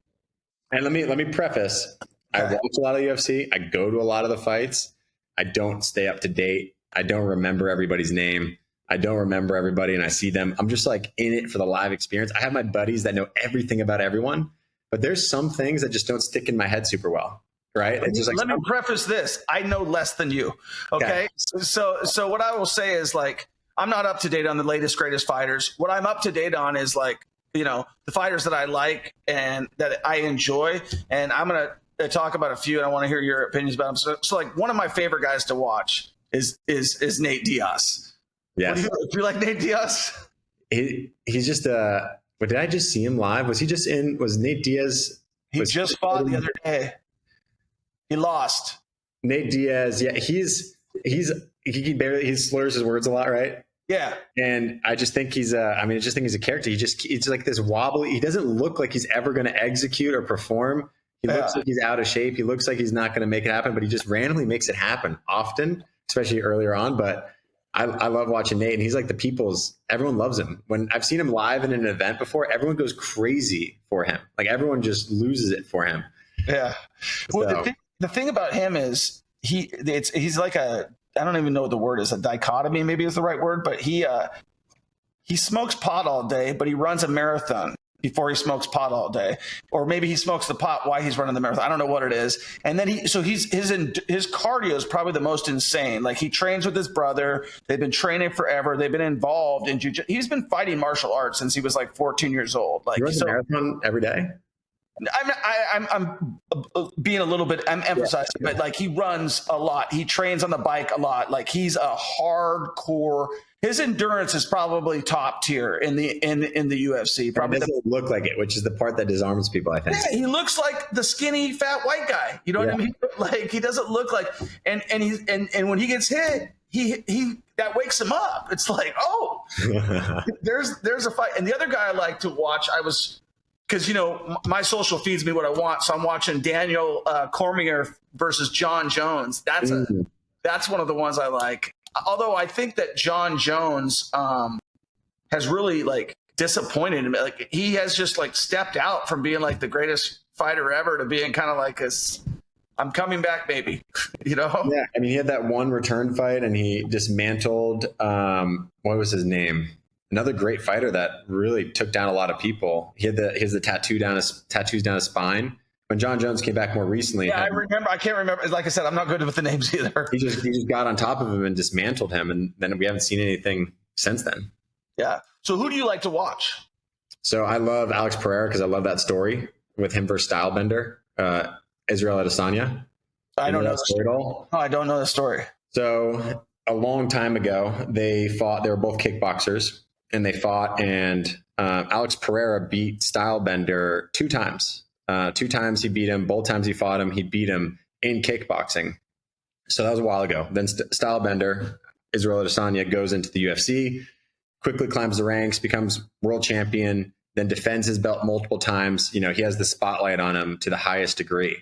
and let me preface: I watch a lot of UFC. I go to a lot of the fights. I don't stay up to date. I don't remember everybody's name. I don't remember everybody, and I see them. I'm just like in it for the live experience. I have my buddies that know everything about everyone, but there's some things that just don't stick in my head super well. Right. Let me preface this. I know less than you. Okay. So what I will say is, like, I'm not up to date on the latest, greatest fighters. What I'm up to date on is, like, the fighters that I like and that I enjoy. And I'm going to talk about a few, and I want to hear your opinions about them. So like, one of my favorite guys to watch is Nate Diaz. Yes. Do you like Nate Diaz? He's just but did I just see him live? Was Nate Diaz? He just fought the other day. He lost. Nate Diaz. Yeah. He slurs his words a lot. Right. Yeah. And I just think he's a character. It's like this wobbly. He doesn't look like he's ever going to execute or perform. He looks like he's out of shape. He looks like he's not going to make it happen, but he just randomly makes it happen often, especially earlier on. But I love watching Nate, and he's like everyone loves him. When I've seen him live in an event before, everyone goes crazy for him. Like, everyone just loses it for him. Yeah. Well, the thing about him is he's like I don't even know what the word is, a dichotomy maybe is the right word, but he smokes pot all day, but he runs a marathon before he smokes pot all day, or maybe he smokes the pot while he's running the marathon. I don't know what it is. And then his cardio is probably the most insane. Like, he trains with his brother. They've been training forever. They've been involved in jiu-jitsu. He's been fighting martial arts since he was like 14 years old. Like, he runs a marathon every day. I'm being a little bit, I'm emphasizing, but like, he runs a lot. He trains on the bike a lot. Like, he's a hardcore. His endurance is probably top tier in the UFC. Probably doesn't look like it, which is the part that disarms people, I think. Yeah, he looks like the skinny fat white guy. You know what I mean? Like, he doesn't look like, and when he gets hit, he that wakes him up. It's like, oh, there's a fight. And the other guy I like to watch, because my social feeds me what I want, so I'm watching Daniel Cormier versus John Jones. That's one of the ones I like. Although I think that John Jones has really like disappointed him. Like, he has just like stepped out from being like the greatest fighter ever to being kind of like I'm coming back, baby. Yeah, I mean, he had that one return fight, and he dismantled what was his name? Another great fighter that really took down a lot of people. He had the tattoos down his spine. When John Jones came back more recently, I remember. I can't remember. Like I said, I'm not good with the names either. He just got on top of him and dismantled him, and then we haven't seen anything since then. Yeah. So who do you like to watch? So I love Alex Pereira, because I love that story with him versus Stylebender, Israel Adesanya. I don't know the story at all. Oh, I don't know the story. So a long time ago, they fought. They were both kickboxers, and they fought, and Alex Pereira beat Stylebender 2 times. 2 times he beat him. Both times he fought him, he beat him in kickboxing. So that was a while ago. Then Stylebender, Israel Adesanya, goes into the UFC, quickly climbs the ranks, becomes world champion, then defends his belt multiple times. He has the spotlight on him to the highest degree.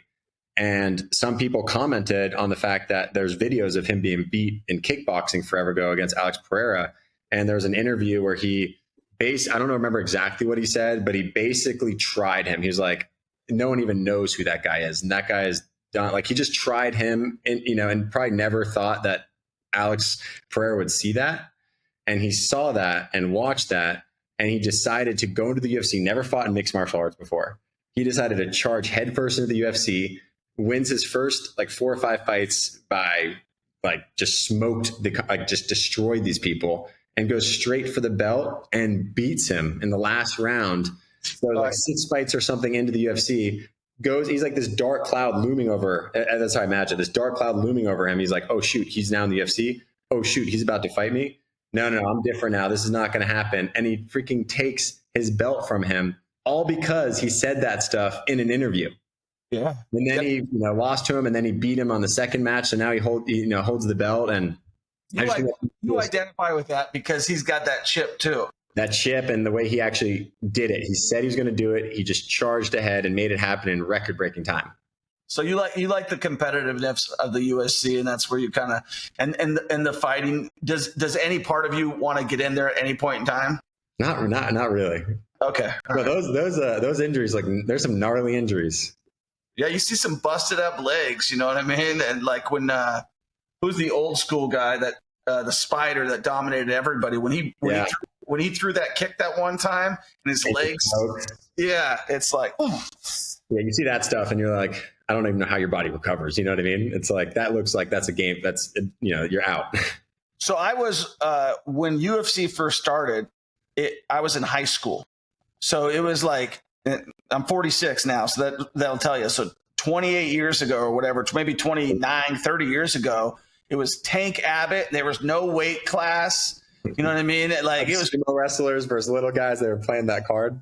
And some people commented on the fact that there's videos of him being beat in kickboxing forever ago against Alex Pereira. And there's an interview where I don't remember exactly what he said, but he basically tried him. He was like, no one even knows who that guy is. And that guy is done. Like, he just tried him and probably never thought that Alex Pereira would see that. And he saw that and watched that. And he decided to go into the UFC, never fought in mixed martial arts before. He decided to charge headfirst into the UFC, wins his first 4 or 5 fights by just destroyed these people, and goes straight for the belt and beats him in the last round. So 6 fights or something into the UFC, he's like this dark cloud looming over. That's how I imagine this dark cloud looming over him. He's like, oh shoot, he's now in the UFC. Oh shoot, he's about to fight me. No, I'm different now. This is not going to happen. And he freaking takes his belt from him, all because he said that stuff in an interview. Yeah. And then he lost to him, and then he beat him on the second match. So now he holds the belt. And you identify with that because he's got that chip too. That chip and the way he actually did it. He said he was going to do it. He just charged ahead and made it happen in record-breaking time. So you like the competitiveness of the USC, and that's where you kind of and the fighting. Does any part of you want to get in there at any point in time? Not really. Okay. But those injuries, there's some gnarly injuries. Yeah, you see some busted up legs. You know what I mean? And like when who's the old school guy that the Spider that dominated everybody when he threw that kick that one time and his legs. Yeah, it's like. Oh. Yeah, you see that stuff and you're like, I don't even know how your body recovers. You know what I mean? It's like, that looks like that's a game. That's, you're out. So I was, when UFC first started, I was in high school. So it was like, I'm 46 now. So that'll tell you. So 28 years ago or whatever, maybe 29, 30 years ago, it was Tank Abbott. There was no weight class. You know what I mean? Like it was sumo wrestlers versus little guys that were playing that card.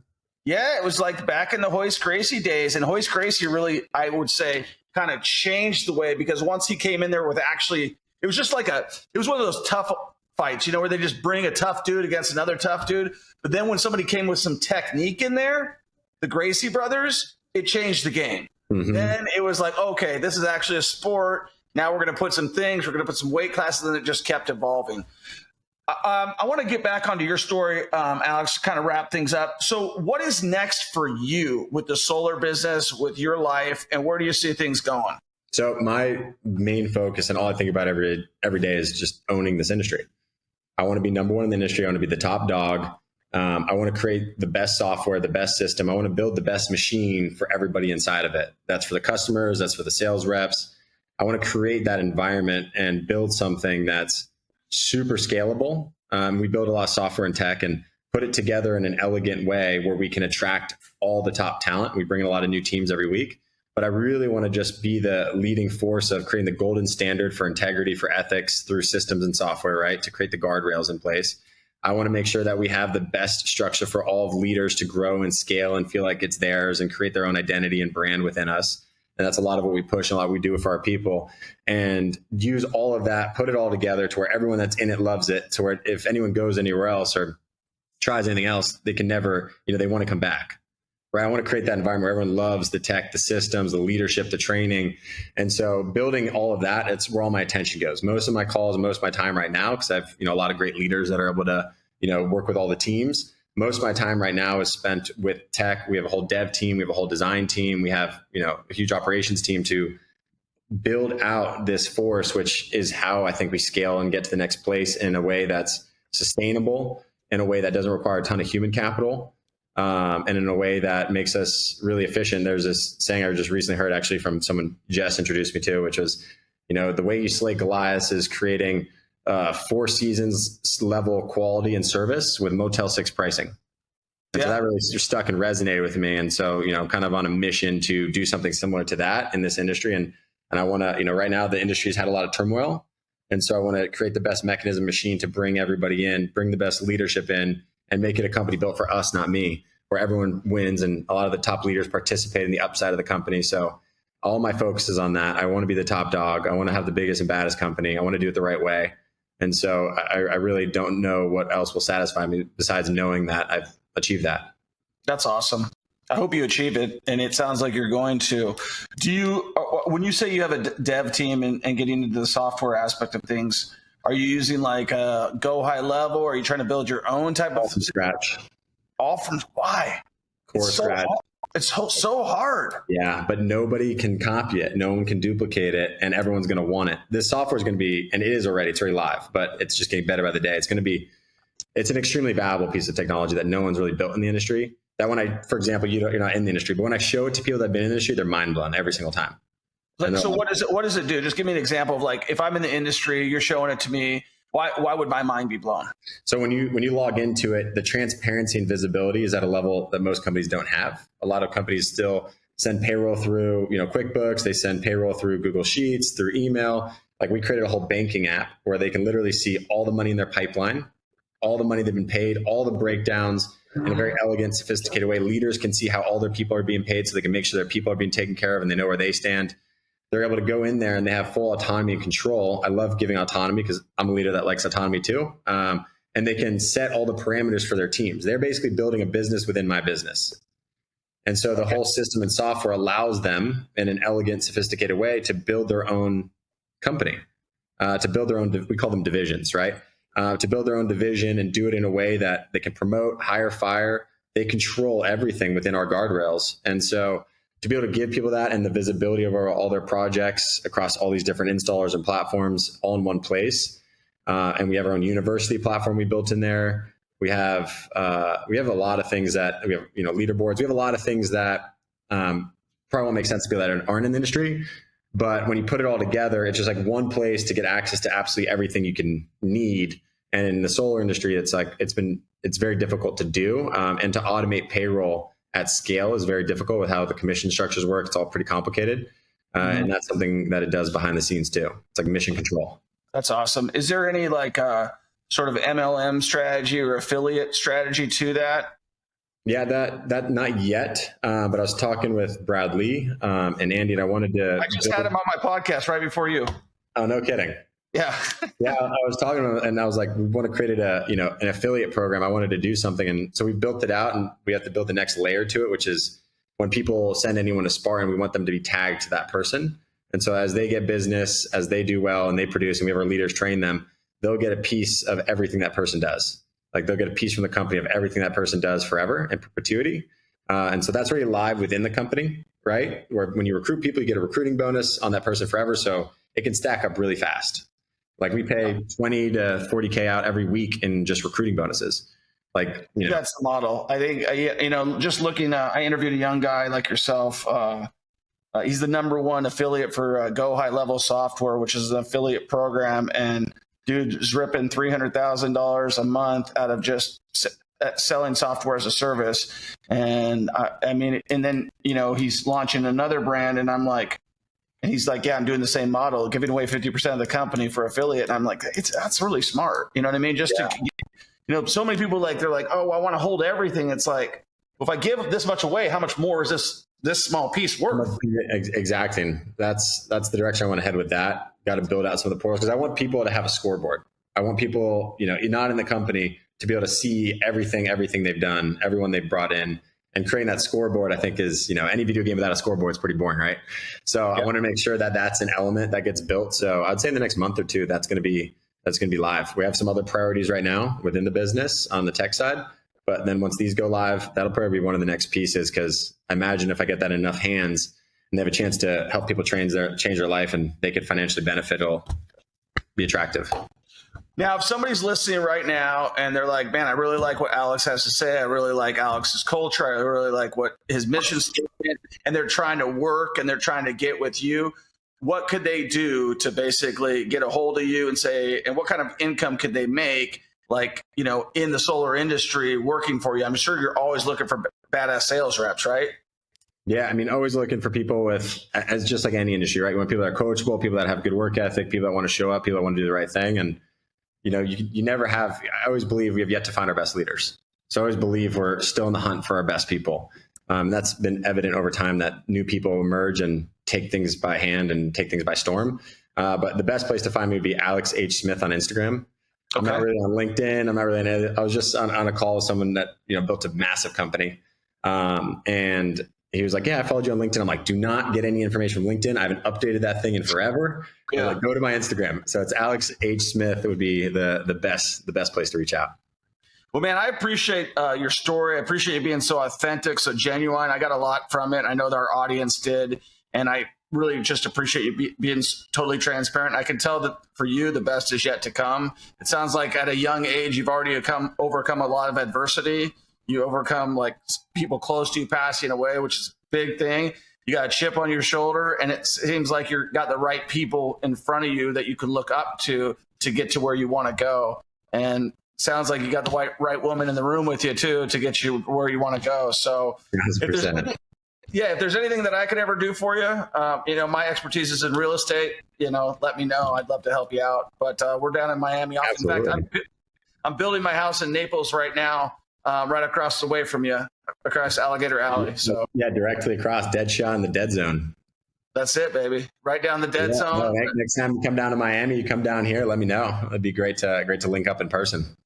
Yeah, it was like back in the Hoist Gracie days. And Hoist Gracie really, I would say, kind of changed the way, because once he came in there with it was just like it was one of those tough fights, where they just bring a tough dude against another tough dude. But then when somebody came with some technique in there, the Gracie brothers, it changed the game. Mm-hmm. Then it was like, okay, this is actually a sport. Now we're going to put some things, we're going to put some weight classes, and it just kept evolving. I want to get back onto your story, Alex, to kind of wrap things up. So what is next for you with the solar business, with your life, and where do you see things going? So my main focus and all I think about every day is just owning this industry. I want to be number one in the industry. I want to be the top dog. I want to create the best software, the best system. I want to build the best machine for everybody inside of it. That's for the customers. That's for the sales reps. I want to create that environment and build something that's super scalable. We build a lot of software and tech and put it together in an elegant way where we can attract all the top talent. We bring in a lot of new teams every week, but I really want to just be the leading force of creating the golden standard for integrity, for ethics through systems and software, right? To create the guardrails in place. I want to make sure that we have the best structure for all of leaders to grow and scale and feel like it's theirs and create their own identity and brand within us. And that's a lot of what we push and a lot of what we do for our people, and use all of that, put it all together to where everyone that's in it loves it. So where if anyone goes anywhere else or tries anything else, they can never, they want to come back, right? I want to create that environment where everyone loves the tech, the systems, the leadership, the training. And so building all of that, it's where all my attention goes. Most of my calls and most of my time right now, because I've, a lot of great leaders that are able to, work with all the teams. Most of my time right now is spent with tech. We have a whole dev team. We have a whole design team. We have, a huge operations team to build out this force, which is how I think we scale and get to the next place in a way that's sustainable, in a way that doesn't require a ton of human capital, and in a way that makes us really efficient. There's this saying I just recently heard actually from someone Jess introduced me to, which was, the way you slay Goliath is creating 4 seasons level quality and service with Motel 6 pricing. And so that really stuck and resonated with me. And so, kind of on a mission to do something similar to that in this industry. And I want to, right now the industry's had a lot of turmoil. And so I want to create the best mechanism machine to bring everybody in, bring the best leadership in, and make it a company built for us, not me, where everyone wins and a lot of the top leaders participate in the upside of the company. So all my focus is on that. I want to be the top dog. I want to have the biggest and baddest company. I want to do it the right way. And so I really don't know what else will satisfy me besides knowing that I've achieved that. That's awesome. I hope you achieve it, and it sounds like you're going to. Do you, when you say you have a dev team and getting into the software aspect of things, are you using like a go high level, or are you trying to build your own type All of from scratch. All from why? Core It's so scratch. hard. It's so hard. Yeah, but nobody can copy it. No one can duplicate it, and everyone's going to want it. This software is going to be, and it is already, it's already live, but it's just getting better by the day. It's an extremely valuable piece of technology that no one's really built in the industry. That when for example, you're not in the industry, but when I show it to people that have been in the industry, they're mind blown every single time. So what does it do? Just give me an example of like, if I'm in the industry, you're showing it to me. Why would my mind be blown? So when you log into it, the transparency and visibility is at a level that most companies don't have. A lot of companies still send payroll through, QuickBooks. They send payroll through Google Sheets, through email. Like we created a whole banking app where they can literally see all the money in their pipeline, all the money they've been paid, all the breakdowns in a very elegant, sophisticated way. Leaders can see how all their people are being paid so they can make sure their people are being taken care of and they know where they stand. They're able to go in there and they have full autonomy and control. I love giving autonomy because I'm a leader that likes autonomy too. And they can set all the parameters for their teams. They're basically building a business within my business. And so the whole system and software allows them in an elegant, sophisticated way to build their own company, to build their own, we call them divisions, right? To build their own division and do it in a way that they can promote, hire, fire. They control everything within our guardrails. And so to be able to give people that and the visibility of all their projects across all these different installers and platforms all in one place. And we have our own university platform we built in there. We have a lot of things that we have, leaderboards. We have a lot of things that probably won't make sense to people that aren't in the industry. But when you put it all together, it's just like one place to get access to absolutely everything you can need. And in the solar industry, it's very difficult to do. And to automate payroll at scale is very difficult with how the commission structures work. It's all pretty complicated. And that's something that it does behind the scenes too. It's like mission control. That's awesome. Is there any like sort of MLM strategy or affiliate strategy to that? Yeah, that not yet. But I was talking with Brad Lee and Andy, and I just had him on my podcast right before you. Oh, no kidding. Yeah. Yeah, I was talking to him and I was like, we want to create an affiliate program. I wanted to do something. And so we built it out and we have to build the next layer to it, which is when people send anyone to Spartan, we want them to be tagged to that person. And so as they get business, as they do well and they produce and we have our leaders train them, they'll get a piece of everything that person does. Like they'll get a piece from the company of everything that person does forever in perpetuity. And so that's already live within the company, right? Where when you recruit people, you get a recruiting bonus on that person forever. So it can stack up really fast. Like we pay 20 to 40K out every week in just recruiting bonuses. That's the model. I think, just looking, I interviewed a young guy like yourself. He's the #1 affiliate for Go High Level Software, which is an affiliate program. And dude is ripping $300,000 a month out of just selling software as a service. And and then, he's launching another brand and I'm like, and he's like, yeah, I'm doing the same model, giving away 50% of the company for affiliate. And I'm like, that's really smart. You know what I mean? So many people they're like, oh, I want to hold everything. It's like, well, if I give this much away, how much more is this small piece worth? Exactly. That's the direction I want to head with that. Got to build out some of the portals because I want people to have a scoreboard. I want people, not in the company to be able to see everything they've done, everyone they've brought in. And creating that scoreboard, I think is, any video game without a scoreboard is pretty boring, right? So I want to make sure that that's an element that gets built. So I'd say in the next month or two, that's going to be live. We have some other priorities right now within the business on the tech side. But then once these go live, that'll probably be one of the next pieces because I imagine if I get that in enough hands and they have a chance to help people change their life and they could financially benefit, it'll be attractive. Now, if somebody's listening right now and they're like, man, I really like what Alex has to say. I really like Alex's culture. I really like what his mission statement, and they're trying to work and they're trying to get with you. What could they do to basically get a hold of you and say, and what kind of income could they make, in the solar industry working for you? I'm sure you're always looking for badass sales reps, right? Yeah, always looking for people as just like any industry, right? You want people that are coachable, people that have good work ethic, people that want to show up, people that want to do the right thing. And you never have, I always believe we have yet to find our best leaders. So I always believe we're still in the hunt for our best people. That's been evident over time that new people emerge and take things by hand and take things by storm. But the best place to find me would be Alex H. Smith on Instagram. I'm not really on LinkedIn. I was just on a call with someone that, built a massive company. And he was like, yeah, I followed you on LinkedIn. I'm like, do not get any information from LinkedIn. I haven't updated that thing in forever. Yeah. Like, go to my Instagram. So it's Alex H. Smith. It would be the best place to reach out. Well, man, I appreciate your story. I appreciate you being so authentic, so genuine. I got a lot from it. I know that our audience did. And I really just appreciate you being totally transparent. I can tell that for you, the best is yet to come. It sounds like at a young age, you've already overcome a lot of adversity. You overcome like people close to you passing away, which is a big thing. You got a chip on your shoulder, and it seems like you've got the right people in front of you that you can look up to get to where you want to go. And sounds like you got the right woman in the room with you too to get you where you want to go. So if there's anything that I could ever do for you, my expertise is in real estate, let me know. I'd love to help you out. But we're down in Miami. Absolutely. In fact, I'm building my house in Naples right now, right across the way from you, across Alligator Alley. So yeah, directly across Deadshot in the dead zone. That's it, baby. Right down the dead zone. No, next time you come down to Miami, you come down here, let me know. It'd be great to link up in person.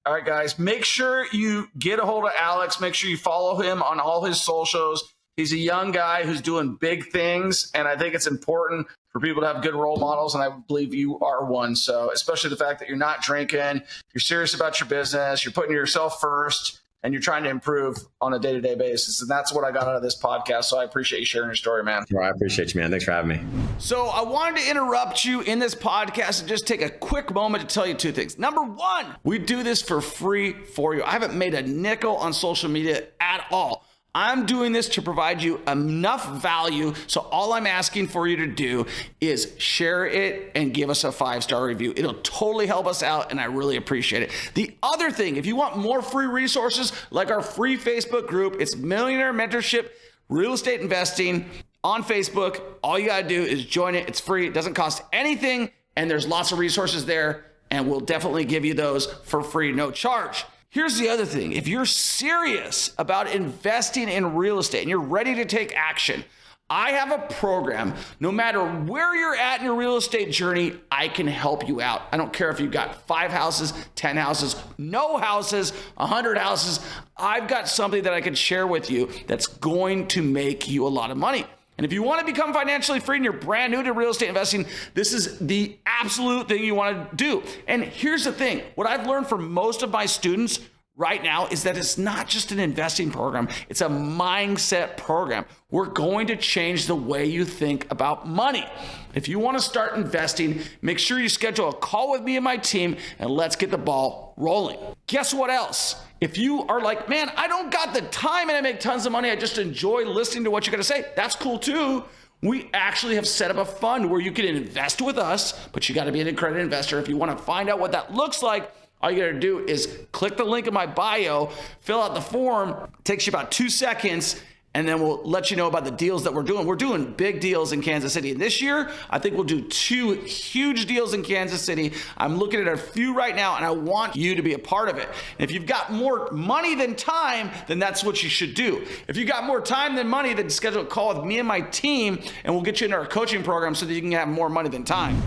All right, guys, make sure you get a hold of Alex. Make sure you follow him on all his socials. He's a young guy who's doing big things, and I think it's important for people to have good role models, and I believe you are one. So especially the fact that you're not drinking, you're serious about your business, you're putting yourself first, and you're trying to improve on a day-to-day basis. And that's what I got out of this podcast. So I appreciate you sharing your story, man. Well, I appreciate you, man. Thanks for having me. So I wanted to interrupt you in this podcast and just take a quick moment to tell you two things. Number one, we do this for free for you. I haven't made a nickel on social media at all. I'm doing this to provide you enough value. So all I'm asking for you to do is share it and give us a 5-star review. It'll totally help us out, and I really appreciate it. The other thing, if you want more free resources like our free Facebook group, it's Millionaire Mentorship Real Estate Investing on Facebook. All you got to do is join it. It's free. It doesn't cost anything, and there's lots of resources there, and we'll definitely give you those for free, no charge. Here's the other thing. If you're serious about investing in real estate and you're ready to take action, I have a program. No matter where you're at in your real estate journey, I can help you out. I don't care if you've got 5 houses, 10 houses, no houses, 100 houses. I've got something that I can share with you that's going to make you a lot of money. And if you want to become financially free and you're brand new to real estate investing, this is the absolute thing you want to do. And here's the thing. What I've learned from most of my students right now is that it's not just an investing program. It's a mindset program. We're going to change the way you think about money. If you want to start investing, make sure you schedule a call with me and my team, and let's get the ball rolling. Guess what else? If you are like, man, I don't got the time and I make tons of money, I just enjoy listening to what you're going to say, that's cool too. We actually have set up a fund where you can invest with us, but you got to be an accredited investor. If you want to find out what that looks like, all you got to do is click the link in my bio, fill out the form. It takes you about 2 seconds, and then we'll let you know about the deals that we're doing. We're doing big deals in Kansas City. And this year, I think we'll do 2 huge deals in Kansas City. I'm looking at a few right now, and I want you to be a part of it. And if you've got more money than time, then that's what you should do. If you got more time than money, then schedule a call with me and my team, and we'll get you into our coaching program so that you can have more money than time.